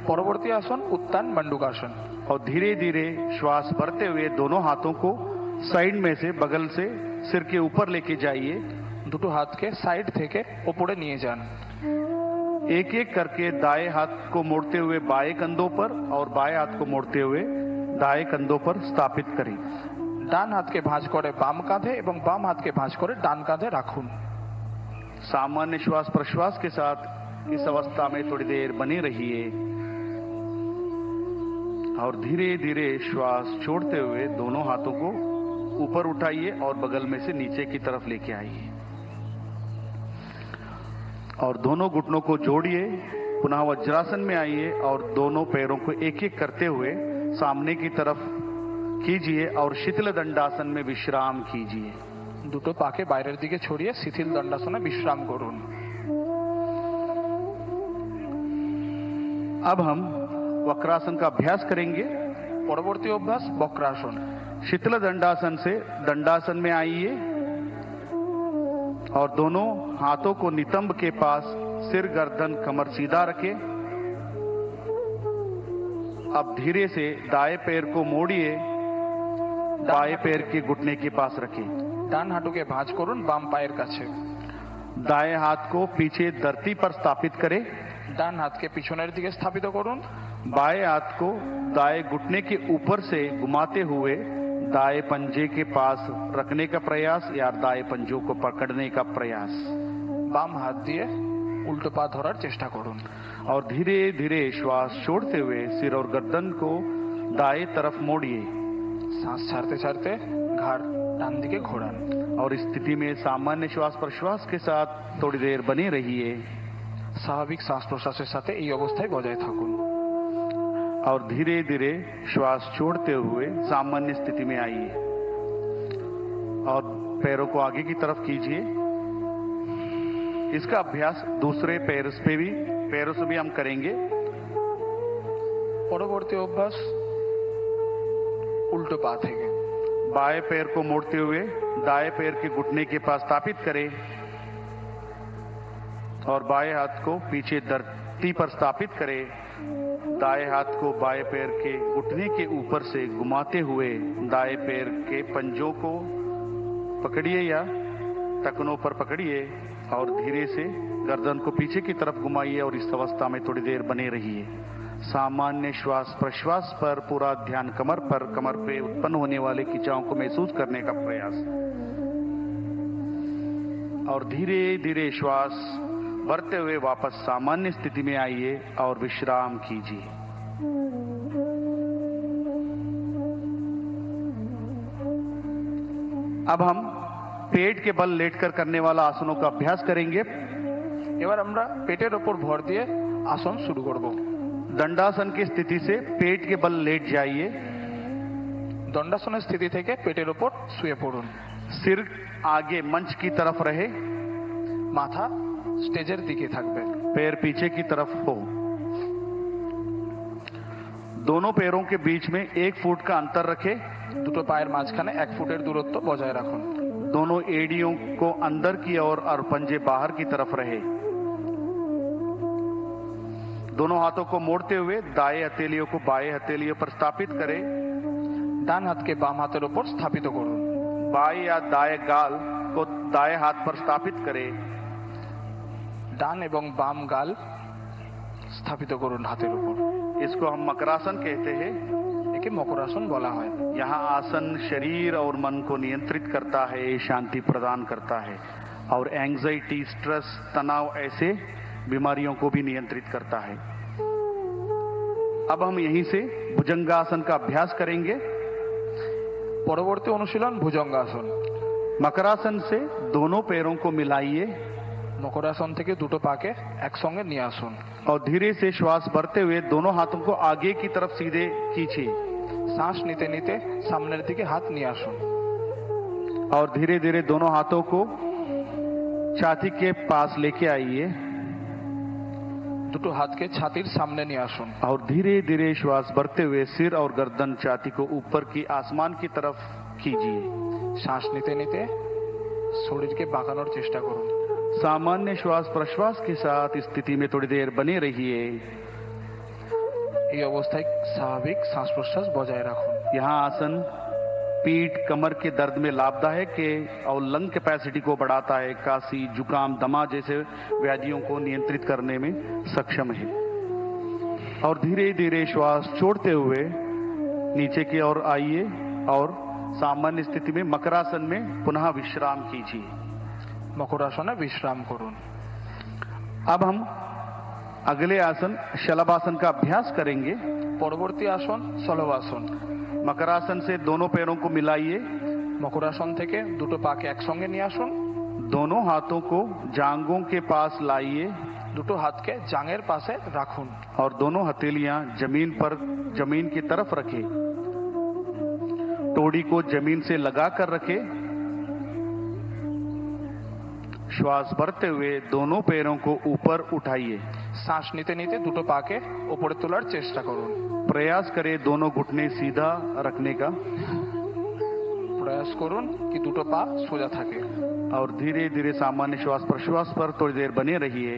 পরবর্তী আসন উত্তান মণ্ডূকাসন। और धीरे धीरे श्वास भरते हुए दोनों हाथों को साइड में से बगल से सिर के ऊपर लेके जाइए। দুটো হাতকে সাইড থেকে ওপরে নিয়ে যান। एक एक करके दाएं हाथ को मोड़ते हुए बाएं कंधों पर और बाएं हाथ को मोड़ते हुए दाएं कंधों पर स्थापित करें। ডান হাতকে ভাঁজ করে বাম কাঁধে এবং বাম হাতকে ভাঁজ করে ডান কাঁধে রাখুন। सामान्य श्वास प्रश्वास के साथ इस अवस्था में थोड़ी देर बने रहिए और धीरे धीरे श्वास छोड़ते हुए दोनों हाथों को ऊपर उठाइए और बगल में से नीचे की तरफ लेके आइए और दोनों घुटनों को जोड़िए। पुनः वज्रासन में आइए और दोनों पैरों को एक एक करते हुए सामने की तरफ कीजिए और शिथिल दंडासन में विश्राम कीजिए। দুটো পাকে বাইরের দিকে ছড়িয়ে শিথিল দণ্ডাসনে বিশ্রাম করুন। अब हम वक्रासन का अभ्यास करेंगे। পরবর্তী অভ্যাস বক্রাসন। शिथिल दंडासन से दंडासन में आइए और दोनों हाथों को नितंब के पास सिर गर्दन कमर सीधा रखें। अब धीरे से दाएं पैर को मोड़िए, बाएं पैर के घुटने के पास रखें। ডান হাঁটুকে ভাঁজ করুন বাম পায়ের কাছে। दाएं हाथ को पीछे धरती पर स्थापित करें। ডান হাতকে পিছনের দিকে স্থাপিত করুন। बाएं हाथ को दाएं घुटने के ऊपर से घुमाते हुए दाएं पंजे के पास रखने का प्रयास या दाएं पंजों को पकड़ने का प्रयास। বাম হাত দিয়ে উল্টো পা ধরার চেষ্টা করুন और धीरे धीरे श्वास छोड़ते हुए सिर और गर्दन को दाएं तरफ मोड़िए। শ্বাস ছাড়তে ছাড়তে ঘাড় ডান দিকে ঘোরান और इस स्थिति में सामान्य श्वास प्रश्वास के साथ थोड़ी देर बने रहिए। স্বাভাবিক শ্বাস প্রশ্বাসের সাথে এই অবস্থায় বজায় থাকুন और धीरे धीरे श्वास छोड़ते हुए सामान्य स्थिति में आइए और पैरों को आगे की तरफ कीजिए। इसका अभ्यास दूसरे पैरों से भी हम करेंगे। পরবর্তী অভ্যাস উল্টো পা থেকে। बाएं पैर को मोड़ते हुए दाएं पैर के घुटने के पास स्थापित करें और बाएं हाथ को पीछे धरती पर स्थापित करें। दाएं हाथ को बाएं पैर के घुटने के ऊपर से घुमाते हुए दाएं पैर के पंजों को पकड़िए या टखनों पर पकड़िए और धीरे से गर्दन को पीछे की तरफ घुमाइए और इस अवस्था में थोड़ी देर बने रहिए। सामान्य श्वास प्रश्वास पर पूरा ध्यान कमर पर, कमर पे उत्पन्न होने वाले खिंचाव को महसूस करने का प्रयास और धीरे धीरे श्वास भरते हुए वापस सामान्य स्थिति में आइए और विश्राम कीजिए। अब हम पेट के बल लेटकर करने वाला आसनों का अभ्यास करेंगे। এবার আমরা পেটের ওপর ভর দিয়ে আসন শুরু করব। दंडासन की स्थिति से पेट के बल लेट जाइए। দণ্ডাসনের স্থিতি থেকে পেটের ওপর শুয়ে পড়ুন। सिर आगे मंच की तरफ रहे, মাথা স্টেজের দিকে থাকবে। पैर पीछे की तरफ हो। दोनों पैरों के बीच में 1 फुट का अंतर रखें। দুটো পায়ের মাঝখানে 1 ফুটের দূরত্ব বজায় রাখুন। दोनों एड़ियों को अंदर की ओर और पंजे बाहर की तरफ रहे। दोनों हाथों को मोड़ते हुए दाएं हथेलियों को बाएं हथेलियों पर स्थापित करें। ডান হাতকে বাম হাতের ওপর স্থাপিত করুন। बाएं या दाएं गाल को दाएं हाथ पर स्थापित करें। ডান এবং বাম গাল স্থাপিত করুন হাতের উপর। इसको हम मकरासन कहते हैं। आसनটিকে মকরাসন বলা হয়। यहाँ आसन शरीर और मन को नियंत्रित करता है, शांति प्रदान करता है और एंजाइटी, स्ट्रेस, तनाव ऐसे बीमारियों को भी नियंत्रित करता है। अब हम यहीं से भुजंगासन का अभ्यास करेंगे। পরবর্তী অনুশীলন ভুজঙ্গাসন। मकरासन से दोनों पैरों को मिलाइए মকরাসন থেকে দুটো পাকে একসঙ্গে নিয়ে আসুন और धीरे से श्वास भरते हुए दोनों हाथों को आगे की तरफ सीधे खींचिए শ্বাস নিতে নিতে সামনের দিকে হাত নিয়ে আসুন और धीरे धीरे दोनों हाथों को छाती के पास लेके आइए দুটো হাতকে ছাতির সামনে নিয়ে আসুন और धीरे धीरे श्वास भरते हुए सिर और गर्दन छाती को ऊपर की आसमान की तरफ कीजिए। শ্বাস নিতে নিতে শরীরকে বাঁকানোর চেষ্টা করুন। सामान्य श्वास प्रश्वास के साथ इस स्थिति में थोड़ी देर बने रहिए। এই অবস্থায় স্বাভাবিক শ্বাস প্রশ্বাস বজায় রাখুন। यहाँ आसन पीठ कमर के दर्द में लाभदायक है और लंग कैपेसिटी को बढ़ाता है, काशी, जुकाम, दमा जैसे व्याधियों को नियंत्रित करने में सक्षम है। और धीरे धीरे श्वास छोड़ते हुए नीचे की ओर आइए और सामान्य स्थिति में मकरासन में पुनः विश्राम कीजिए। মকরাসনে বিশ্রাম করুন। अब हम अगले आसन शलभासन का अभ्यास करेंगे। পরবর্তী আসন শলভাসন। मकरासन से दोनों पैरों को मिलाइए, মকরাসন থেকে দুটো পাকে একসঙ্গে নিয়ে আসুন दोनों हाथों को जांघों के पास लाइए দুটো হাতকে জাঙের পাশে রাখুন और दोनों हथेलियां जमीन की तरफ रखें। तोड़ी को जमीन से लगाकर रखें। श्वास भरते हुए दोनों पैरों को ऊपर उठाइए। শ্বাস নিতে নিতে দুটো পাকে উপরে তোলার চেষ্টা করুন। प्रयास करें दोनों घुटने सीधा रखने का প্রয়াস করুন কি দুটো পা সোজা থাকে और धीरे धीरे सामान्य श्वास प्रश्वास पर थोड़ी देर बने रहिए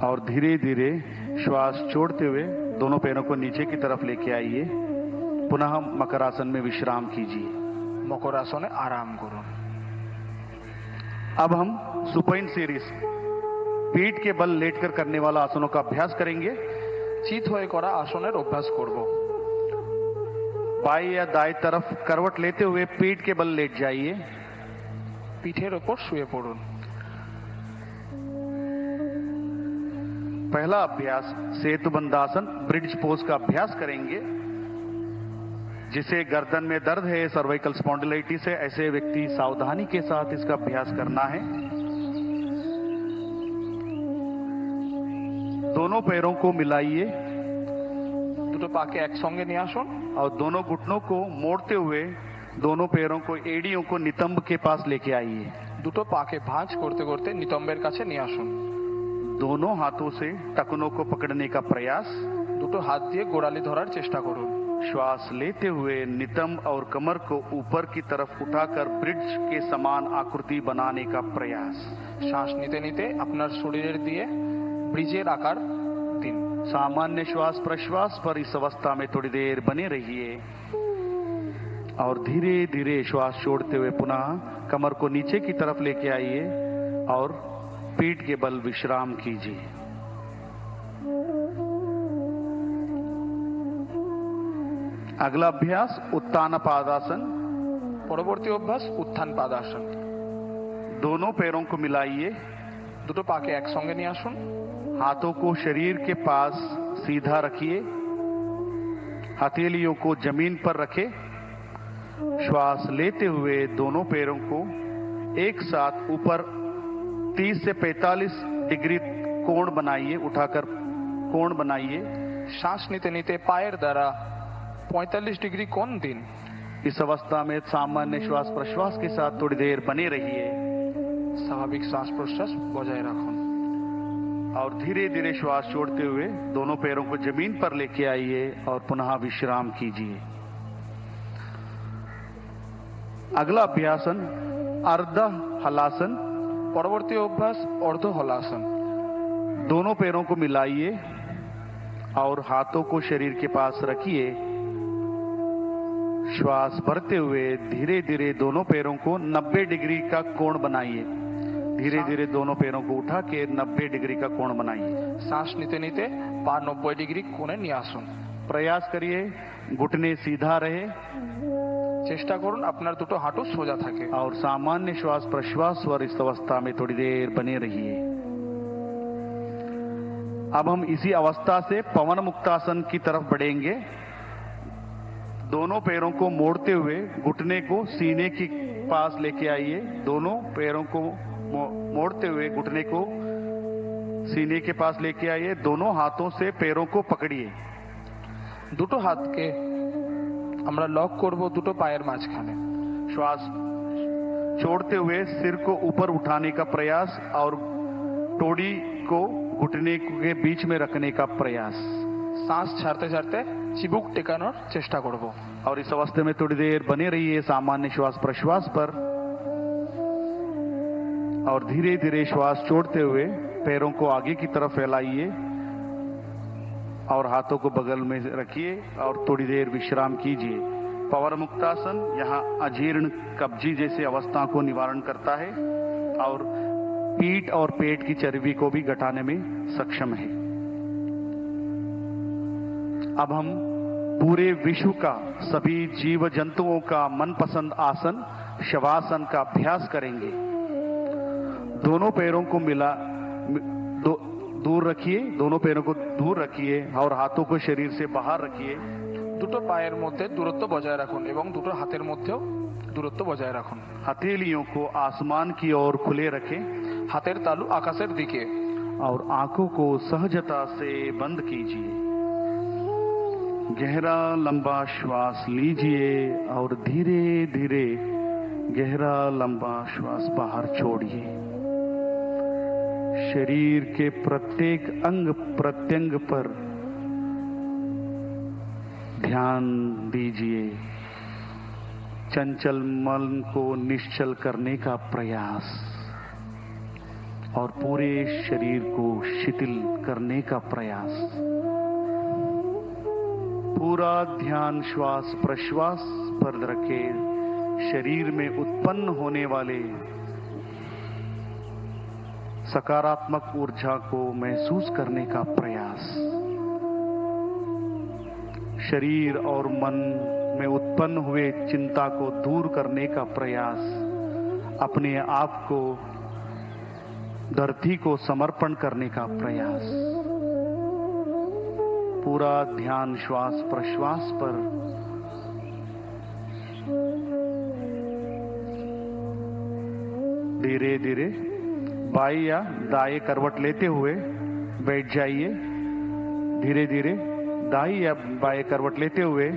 और धीरे धीरे श्वास छोड़ते हुए दोनों पैरों को नीचे की तरफ लेके आइए। पुनः मकरासन में विश्राम कीजिए। মকরাসনে আরাম করুন। अब हम सुपाइन सीरीज पीठ के बल लेटकर करने वाला आसनों का अभ्यास करेंगे। চিত হয়ে করা আসনের অভ্যাস করব। बाएं या दाएं तरफ करवट लेते हुए पीठ के बल लेट जाइए। পিঠের ওপর শুয়ে পড়ুন। पहला अभ्यास सेतुबंधासन ब्रिज पोज का अभ्यास करेंगे। जिसे गर्दन में दर्द है, सर्वाइकल स्पॉन्डिलाइटिस है, ऐसे व्यक्ति सावधानी के साथ इसका अभ्यास करना है। दोनों पैरों को मिलाइए দুটো পাকে একসঙ্গে নিয়ে আসুন और दोनों घुटनों को मोड़ते हुए दोनों पैरों को एड़ियों को नितंब के पास लेके आइए। দুটো পাকে ভাঁজ করতে করতে নিতম্বের কাছে নিয়ে আসুন। दोनों हाथों से टखनों को पकड़ने का प्रयास। দুটো হাত দিয়ে গোড়ালি ধরার চেষ্টা করুন। श्वास लेते हुए नितंब और कमर को ऊपर की तरफ उठाकर ब्रिज के समान आकृति बनाने का प्रयास। শ্বাস নিতে নিতে আপনার শরীরের দিয়ে ব্রিজের আকার দিন। सामान्य श्वास प्रश्वास पर इस अवस्था में थोड़ी देर बने रहिए और धीरे धीरे श्वास छोड़ते हुए पुनः कमर को नीचे की तरफ लेके आइए और पीठ के बल विश्राम कीजिए। अगला अभ्यास उत्तान पादासन। পরবর্তী অভ্যাস উত্থান পাদাসন। दोनों पैरों को मिलाइए, দুটো পাকে একসঙ্গে নিয়ে আসুন। हाथों को शरीर के पास सीधा रखिए, हथेलियों को जमीन पर रखें। श्वास लेते हुए दोनों पैरों को एक साथ ऊपर 30 से 45 डिग्री कोण बनाइए, उठाकर कोण बनाइए। শ্বাস নিতে নিতে পায়ের দ্বারা 45 ডিগ্রি কোণ দিন। इस अवस्था में सामान्य श्वास प्रश्वास के साथ थोड़ी देर बने रहिए স্বাভাবিক শ্বাস প্রশ্বাস বজায় রাখুন और धीरे धीरे श्वास छोड़ते हुए दोनों पैरों को जमीन पर लेके आइए और पुनः विश्राम कीजिए। अगला अभ्यासन अर्ध हलासन। পরবর্তী অভ্যাস অর্ধ হলাসন। दोनों पैरों को मिलाइए और हाथों को शरीर के पास रखिए। श्वास भरते हुए धीरे धीरे दोनों पैरों को 90 डिग्री का कोण बनाइए। धीरे धीरे दोनों पैरों को उठा के 90 डिग्री का कोण बनाइए। শ্বাস নিতে নিতে পা 90 ডিগ্রি কোণে নিয়ে আসুন। प्रयास करिए घुटने सीधा रहे চেষ্টা করুন আপনার দুটো হাঁটু সোজা থাকে। और सामान्य श्वास प्रश्वास और इस अवस्था में थोड़ी देर बने रहिए। अब हम इसी अवस्था से पवन मुक्तासन की तरफ बढ़ेंगे। दोनों पैरों को मोड़ते हुए घुटने को सीने के पास लेके आइए। दोनों पैरों को मोड़ते हुए घुटने को सीने के पास लेके आइए। दोनों हाथों से पैरों को पकड़िए। দুটো হাতকে আমরা লক করব দুটো পায়ের মাঝখানে। श्वास छोड़ते हुए सिर को ऊपर उठाने का प्रयास और टोड़ी को घुटने के बीच में रखने का प्रयास। শ্বাস ছাড়তে ছাড়তে চিবুক টেকানোর চেষ্টা করব। और इस अवस्था में थोड़ी देर बने रहिए सामान्य श्वास प्रश्वास पर। और धीरे धीरे श्वास छोड़ते हुए पैरों को आगे की तरफ फैलाइए और हाथों को बगल में रखिए और थोड़ी देर विश्राम कीजिए। पवन मुक्तासन यहाँ अजीर्ण कब्जी जैसी अवस्था को निवारण करता है और पीठ और पेट की चर्बी को भी घटाने में सक्षम है। अब हम पूरे विश्व का सभी जीव जंतुओं का मनपसंद आसन शवासन का अभ्यास करेंगे। दोनों पैरों को दूर रखिए। दोनों पैरों को दूर रखिए और हाथों को शरीर से बाहर रखिए। দুটো পায়ের মধ্যে দূরত্ব বজায় রাখুন এবং দুটো হাতের মধ্যেও দূরত্ব বজায় রাখুন। हथेलियों को आसमान की ओर खुले रखें। হাতের তালু আকাশের দিকে। और आंखों को सहजता से बंद कीजिए। गहरा लंबा श्वास लीजिए और धीरे धीरे गहरा लंबा श्वास बाहर छोड़िए। शरीर के प्रत्येक अंग प्रत्यंग पर ध्यान दीजिए। चंचल मन को निश्चल करने का प्रयास और पूरे शरीर को शिथिल करने का प्रयास। पूरा ध्यान श्वास प्रश्वास पर रखें। शरीर में उत्पन्न होने वाले सकारात्मक ऊर्जा को महसूस करने का प्रयास। शरीर और मन में उत्पन्न हुए चिंता को दूर करने का प्रयास। अपने आप को धरती को समर्पण करने का प्रयास। पूरा ध्यान श्वास प्रश्वास पर। धीरे धीरे बाएं या दाएं करवट लेते हुए बैठ जाइए। धीरे धीरे दाएं या बाएं करवट लेते हुए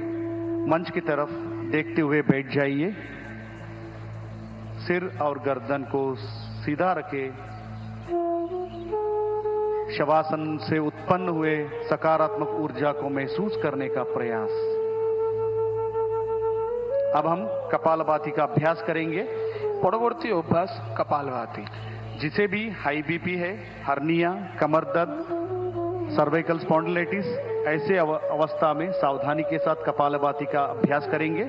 मंच की तरफ देखते हुए बैठ जाइए। सिर और गर्दन को सीधा रखें। शवासन से उत्पन्न हुए सकारात्मक ऊर्जा को महसूस करने का प्रयास। अब हम कपालभाति का अभ्यास करेंगे। পরবর্তী অভ্যাস কপালভাতি। जिसे भी हाई बीपी है, हर्निया, कमर दर्द, सर्वाइकल स्पॉन्डिलाइटिस, ऐसे अवस्था में सावधानी के साथ कपालभाति का अभ्यास करेंगे।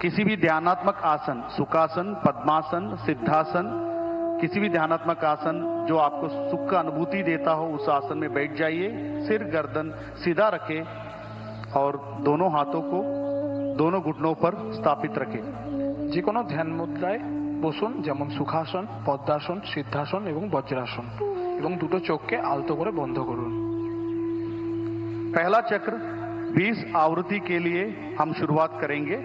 किसी भी ध्यानात्मक आसन, सुखासन, पद्मासन, सिद्धासन, किसी भी ध्यानात्मक आसन जो आपको सुख का अनुभूति देता हो उस आसन में बैठ जाइए। सिर गर्दन सीधा रखें और दोनों हाथों को दोनों घुटनों पर स्थापित रखें। যে কোনো ধ্যান মুদ্রায় বসুন, যেমন সুখাসন, পদ্মাসন, সিদ্ধাসন এবং বজ্রাসন, এবং দুটো চোখকে আলতো করে বন্ধ করুন। पहला चक्र 20 आवृत्ति के लिए हम शुरुआत करेंगे।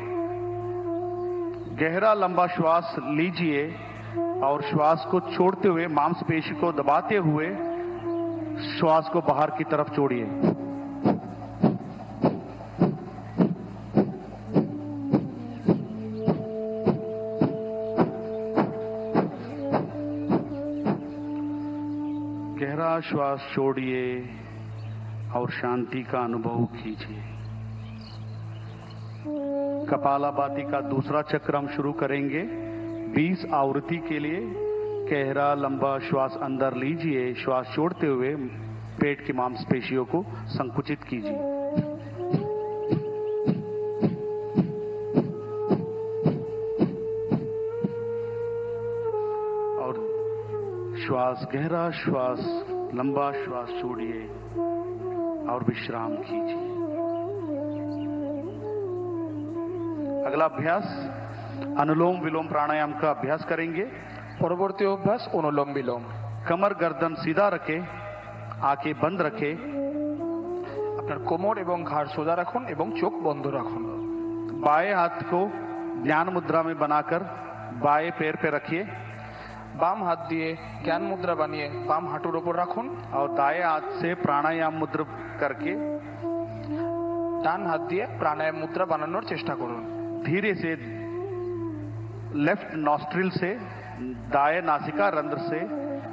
गहरा लंबा श्वास लीजिए और श्वास को छोड़ते हुए मांसपेशी को दबाते हुए श्वास को बाहर की तरफ छोड़िए। गहरा श्वास छोड़िए और शांति का अनुभव कीजिए। कपालभाति का दूसरा चक्र हम शुरू करेंगे। 20 आवृत्ति के लिए गहरा लंबा श्वास अंदर लीजिए। श्वास छोड़ते हुए पेट की मांसपेशियों को संकुचित कीजिए। और श्वास, गहरा श्वास, लंबा श्वास छोड़िए और विश्राम कीजिए। अगला अभ्यास अनुलोम विलोम प्राणायाम का अभ्यास करेंगे। পরবর্তী অভ্যাস অনুলোম বিলোম। कमर गर्दन सीधा रखे, आंखें बंद रखे, আপনার কোমর এবং ঘাড় সোজা রাখুন এবং চোখ বন্ধ রাখুন। बाएं हाथ को ध्यान मुद्रा में बनाकर बाएं पैर पे रखिए বাম হাত দিয়ে জ্ঞান মুদ্রা বানিয়ে বাম হাঁটুর ওপর রাখুন और दाएं हाथ से प्राणायाम मुद्रा करके ডান হাত দিয়ে প্রাণায়াম মুদ্রা বানানোর চেষ্টা করুন। धीरे से लेफ्ट नॉस्ट्रिल से दाएं नासिका रंध्र से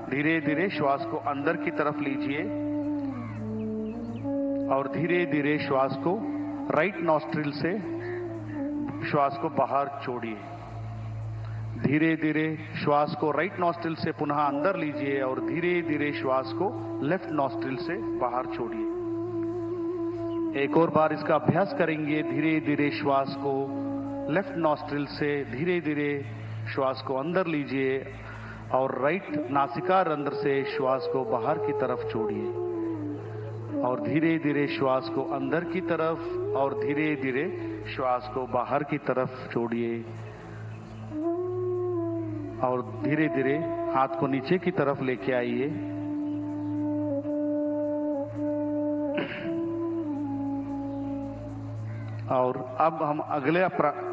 धीरे धीरे श्वास को अंदर की तरफ लीजिए और धीरे धीरे श्वास को राइट नॉस्ट्रिल से श्वास को बाहर छोड़िए। धीरे धीरे श्वास को राइट नॉस्ट्रिल से पुनः अंदर लीजिए और धीरे धीरे श्वास को लेफ्ट नॉस्ट्रिल से बाहर छोड़िए। एक और बार इसका अभ्यास करेंगे। धीरे धीरे श्वास को लेफ्ट नॉस्ट्रिल से धीरे धीरे श्वास को अंदर लीजिए और राइट नासिका रंध्र से श्वास को बाहर की तरफ छोड़िए और धीरे धीरे श्वास को अंदर की तरफ और धीरे धीरे श्वास को बाहर की तरफ छोड़िए और धीरे धीरे हाथ को नीचे की तरफ लेके आइए। और अब हम अगले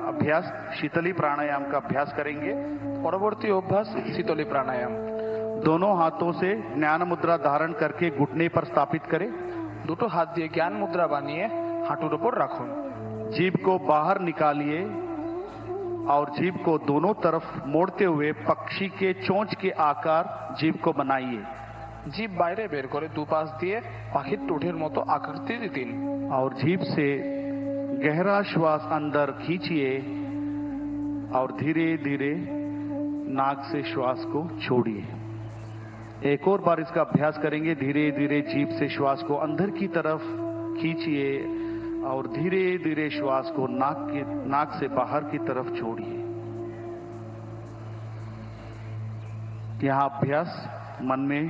अभ्यास शीतली प्राणायाम का अभ्यास करेंगे। পরবর্তী অভ্যাস শীতলী প্রাণায়াম। दोनों हाथों से ज्ञान मुद्रा धारण करके घुटने पर स्थापित करें। দুটো হাত দিয়ে জ্ঞান মুদ্রা বানিয়ে হাঁটুর ওপর রাখুন। जीभ को बाहर निकालिए और जीभ को दोनों तरफ मोड़ते हुए पक्षी के चोंच के आकार जीभ को बनाइए। জিভ বাইরে বের করে দুপাশ দিয়ে পাখির ঠোঁটের মতো আকৃতি দিন। और जीभ से गहरा श्वास अंदर खींचिए और धीरे धीरे नाक से श्वास को छोड़िए। एक और बार इसका अभ्यास करेंगे। धीरे धीरे जीभ से श्वास को अंदर की तरफ खींचिए और धीरे धीरे श्वास को नाक से बाहर की तरफ छोड़िए। यह अभ्यास मन में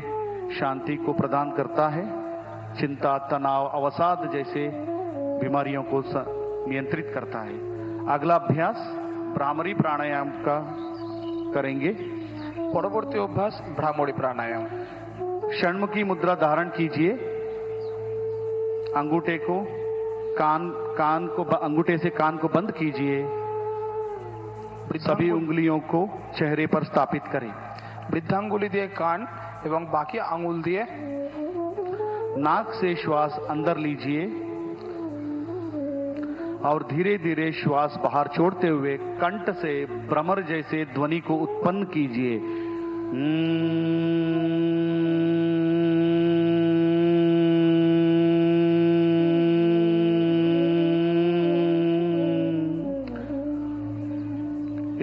शांति को प्रदान करता है। चिंता, तनाव, अवसाद जैसे बीमारियों को नियंत्रित करता है। अगला अभ्यास भ्रामरी प्राणायाम का करेंगे। পরবর্তী অভ্যাস ভ্রামরী প্রাণায়াম। षण्मुखी मुद्रा धारण कीजिए। अंगूठे को अंगूठे से कान को बंद कीजिए। सभी उंगलियों को चेहरे पर स्थापित करें। বৃদ্ধাঙ্গুলি দিয়ে কান এবং বাকি আঙ্গুল দিয়ে नाक से श्वास अंदर लीजिए और धीरे धीरे श्वास बाहर छोड़ते हुए कंठ से भ्रमर जैसे ध्वनि को उत्पन्न कीजिए।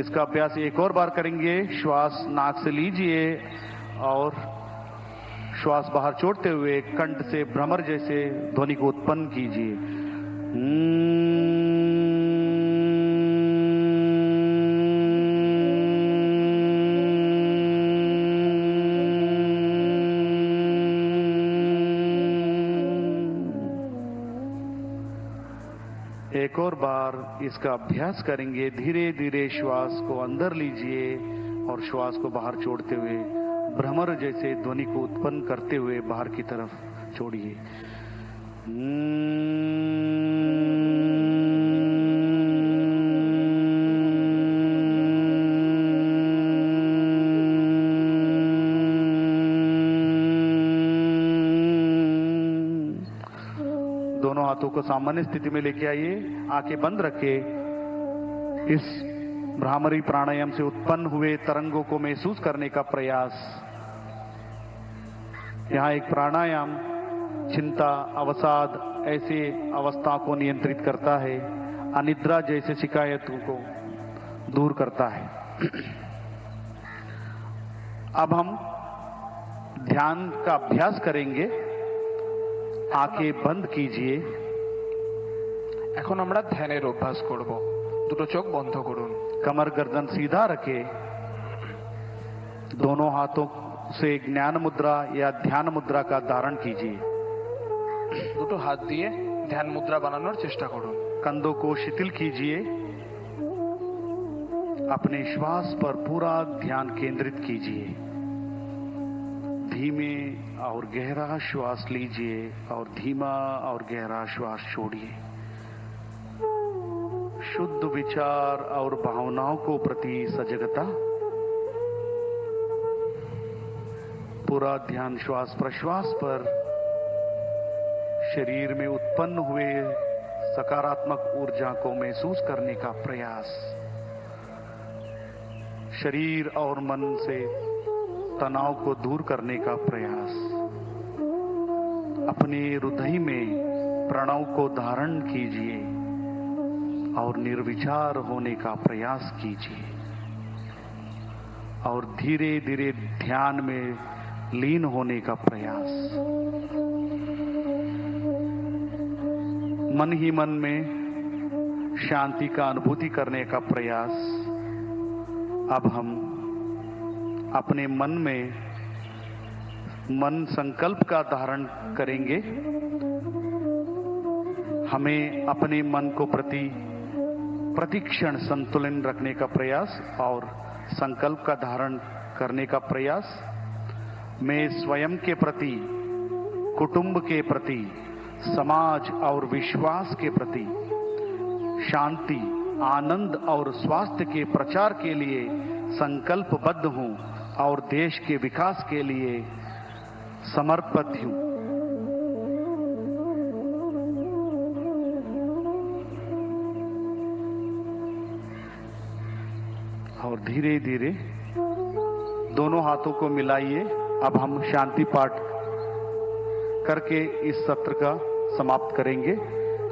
इसका अभ्यास एक और बार करेंगे। श्वास नाक से लीजिए और श्वास बाहर छोड़ते हुए कंठ से भ्रमर जैसे ध्वनि को उत्पन्न कीजिए। एक और बार इसका अभ्यास करेंगे। धीरे धीरे श्वास को अंदर लीजिए और श्वास को बाहर छोड़ते हुए भ्रमर जैसे ध्वनि को उत्पन्न करते हुए बाहर की तरफ छोड़िए। दोनों हाथों को सामान्य स्थिति में लेके आइए। आंखें बंद रखें। इस भ्रामरी प्राणायाम से उत्पन्न हुए तरंगों को महसूस करने का प्रयास। यहाँ एक प्राणायाम चिंता, अवसाद ऐसे अवस्था को नियंत्रित करता है। अनिद्रा जैसे शिकायतों को दूर करता है। अब हम ध्यान का अभ्यास करेंगे। आंखें बंद कीजिए। এখন আমরা ধ্যানের অভ্যাস করব। দুটো চোখ বন্ধ করুন। कमर गर्दन सीधा रखें। दोनों हाथों से ज्ञान मुद्रा या ध्यान मुद्रा का धारण कीजिए। দুটো হাত দিয়ে ধ্যান মুদ্রা বানানোর চেষ্টা করুন। कंधों को शिथिल कीजिए, अपने श्वास पर पूरा ध्यान केंद्रित कीजिए। धीमे और गहरा श्वास लीजिए और धीमा और गहरा श्वास छोड़िए। शुद्ध विचार और भावनाओं को प्रति सजगता, पूरा ध्यान श्वास प्रश्वास पर, शरीर में उत्पन्न हुए सकारात्मक ऊर्जा को महसूस करने का प्रयास, शरीर और मन से तनाव को दूर करने का प्रयास, अपने हृदय में प्रणव को धारण कीजिए और निर्विचार होने का प्रयास कीजिए और धीरे धीरे ध्यान में लीन होने का प्रयास। मन ही मन में शांति का अनुभूति करने का प्रयास। अब हम अपने मन में मन संकल्प का धारण करेंगे। हमें अपने मन को प्रतिक्षण संतुलन रखने का प्रयास और संकल्प का धारण करने का प्रयास। मैं स्वयं के प्रति, कुटुंब के प्रति, समाज और विश्वास के प्रति शांति, आनंद और स्वास्थ्य के प्रचार के लिए संकल्पबद्ध हूं और देश के विकास के लिए समर्पित हूं। और धीरे धीरे दोनों हाथों को मिलाइए। अब हम शांति पाठ करके इस सत्र का समाप्त करेंगे।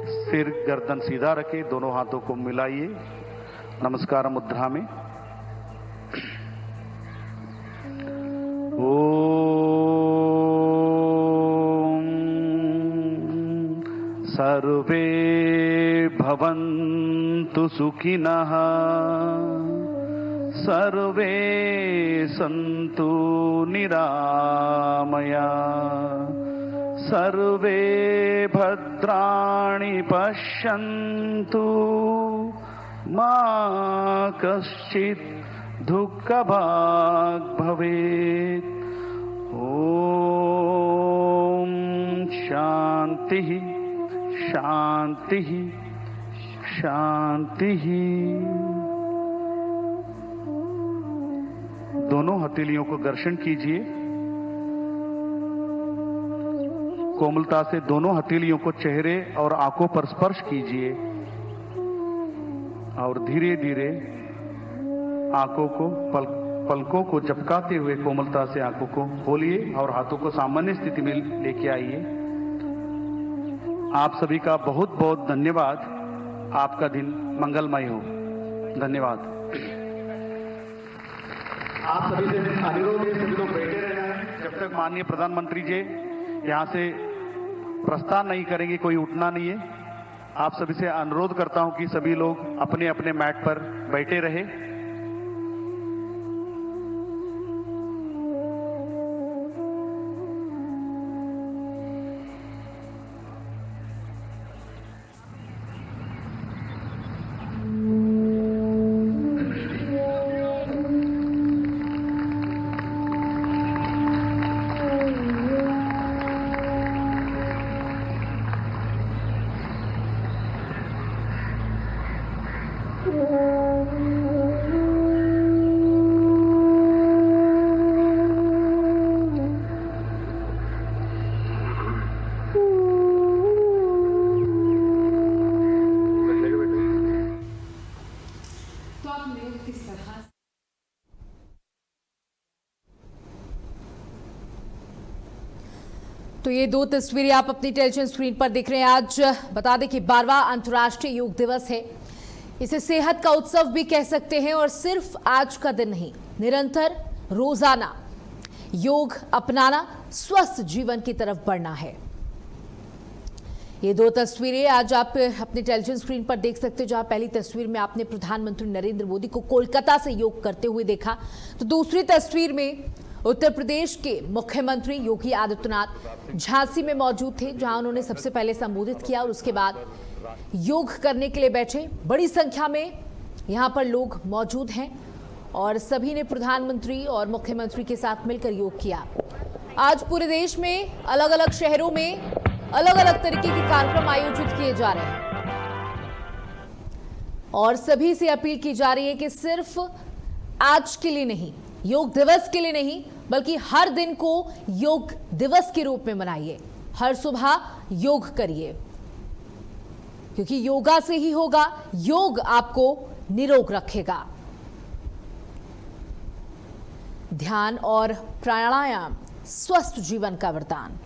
सिर गर्दन सीधा रखे, दोनों हाथों को मिलाइए नमस्कार मुद्रा में। ओम सर्वे भवन्तु सुखिनः, सर्वे सन्तु निरामया, सर्वे भद्राणि पश्यन्तु, मा कश्चित् दुःखभाग् भवेत्। ओम शांति शांति शांति। दोनों हथेलियों को घर्षण कीजिए। कोमलता से दोनों हथेलियों को चेहरे और आंखों पर स्पर्श कीजिए और धीरे धीरे आंखों को पलकों को झपकाते हुए कोमलता से आंखों को खोलिए और हाथों को सामान्य स्थिति में लेके आइए। आप सभी का बहुत बहुत धन्यवाद। आपका दिन मंगलमय हो। धन्यवाद। आप सभी से अनुरोध है, सभी लोग बैठे रहना है जब तक माननीय प्रधानमंत्री जी यहाँ से प्रस्थान नहीं करेंगे। कोई उठना नहीं है। आप सभी से अनुरोध करता हूं कि सभी लोग अपने अपने मैट पर बैठे रहे। तो ये दो तस्वीरें आप अपनी टेलीविजन स्क्रीन पर देख रहे हैं। आज बता दें कि 12वां अंतर्राष्ट्रीय योग दिवस है। इसे सेहत का उत्सव भी कह सकते हैं और सिर्फ आज का दिन नहीं, निरंतर रोजाना योग अपनाना स्वस्थ जीवन की तरफ बढ़ना है। ये दो तस्वीरें आज आप अपने टेलीविजन स्क्रीन पर देख सकते हो, जहां पहली तस्वीर में आपने प्रधानमंत्री नरेंद्र मोदी को कोलकाता से योग करते हुए देखा, तो दूसरी तस्वीर में उत्तर प्रदेश के मुख्यमंत्री योगी आदित्यनाथ झांसी में मौजूद थे, जहां उन्होंने सबसे पहले संबोधित किया और उसके बाद योग करने के लिए बैठे। बड़ी संख्या में यहां पर लोग मौजूद हैं और सभी ने प्रधानमंत्री और मुख्यमंत्री के साथ मिलकर योग किया। आज पूरे देश में अलग अलग शहरों में अलग अलग तरीके के कार्यक्रम आयोजित किए जा रहे हैं और सभी से अपील की जा रही है कि सिर्फ आज के लिए नहीं, योग दिवस के लिए नहीं, बल्कि हर दिन को योग दिवस के रूप में मनाइए। हर सुबह योग करिए, क्योंकि योगा से ही होगा, योग आपको निरोग रखेगा। ध्यान और प्राणायाम स्वस्थ जीवन का वरदान।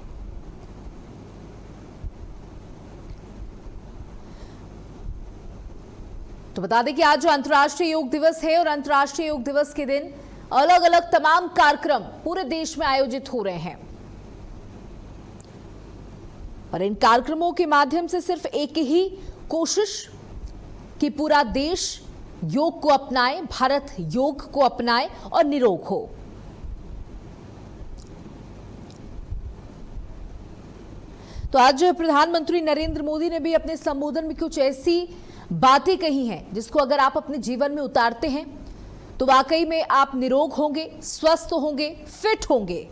तो बता दें कि आज अंतर्राष्ट्रीय योग दिवस है और अंतर्राष्ट्रीय योग दिवस के दिन अलग अलग तमाम कार्यक्रम पूरे देश में आयोजित हो रहे हैं और इन कार्यक्रमों के माध्यम से सिर्फ एक ही कोशिश कि पूरा देश योग को अपनाए, भारत योग को अपनाए और निरोग हो। तो आज प्रधानमंत्री नरेंद्र मोदी ने भी अपने संबोधन में कुछ ऐसी बातें कही हैं जिसको अगर आप अपने जीवन में उतारते हैं तो वाकई में आप निरोग होंगे, स्वस्थ होंगे, फिट होंगे।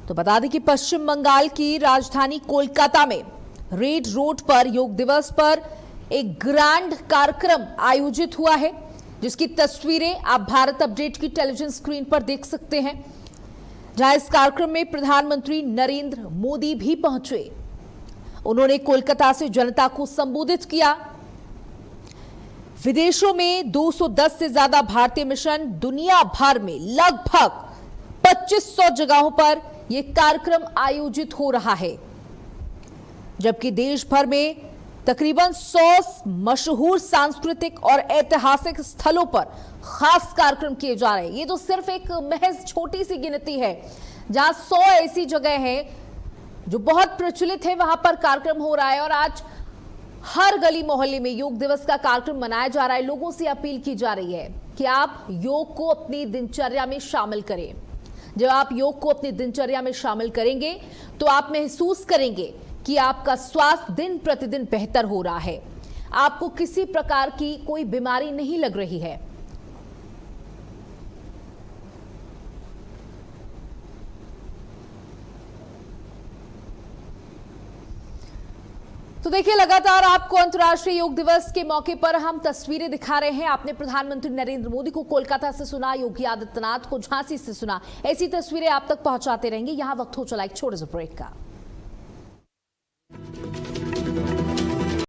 तो बता दें कि पश्चिम बंगाल की राजधानी कोलकाता में रेड रोड पर योग दिवस पर एक ग्रैंड कार्यक्रम आयोजित हुआ है, जिसकी तस्वीरें आप भारत अपडेट की टेलीविजन स्क्रीन पर देख सकते हैं, जहां इस कार्यक्रम में प्रधानमंत्री नरेंद्र मोदी भी पहुंचे। उन्होंने कोलकाता से जनता को संबोधित किया। विदेशों में 210 से ज्यादा भारतीय मिशन, दुनिया भर में लगभग 2500 जगहों पर यह कार्यक्रम आयोजित हो रहा है, जबकि देश भर में तकरीबन 100 मशहूर सांस्कृतिक और ऐतिहासिक स्थलों पर खास कार्यक्रम किए जा रहे हैं। ये तो सिर्फ एक महज छोटी सी गिनती है, जहां 100 ऐसी जगह हैं जो बहुत प्रचलित है, वहां पर कार्यक्रम हो रहा है और आज हर गली मोहल्ले में योग दिवस का कार्यक्रम मनाया जा रहा है। लोगों से अपील की जा रही है कि आप योग को अपनी दिनचर्या में शामिल करें। जब आप योग को अपनी दिनचर्या में शामिल करेंगे तो आप महसूस करेंगे कि आपका स्वास्थ्य दिन प्रतिदिन बेहतर हो रहा है, आपको किसी प्रकार की कोई बीमारी नहीं लग रही है। तो देखिए, लगातार आपको अंतर्राष्ट्रीय योग दिवस के मौके पर हम तस्वीरें दिखा रहे हैं। आपने प्रधानमंत्री नरेंद्र मोदी को कोलकाता से सुना, योगी आदित्यनाथ को झांसी से सुना। ऐसी तस्वीरें आप तक पहुंचाते रहेंगे। यहां वक्त हो चला एक छोटे से ब्रेक का।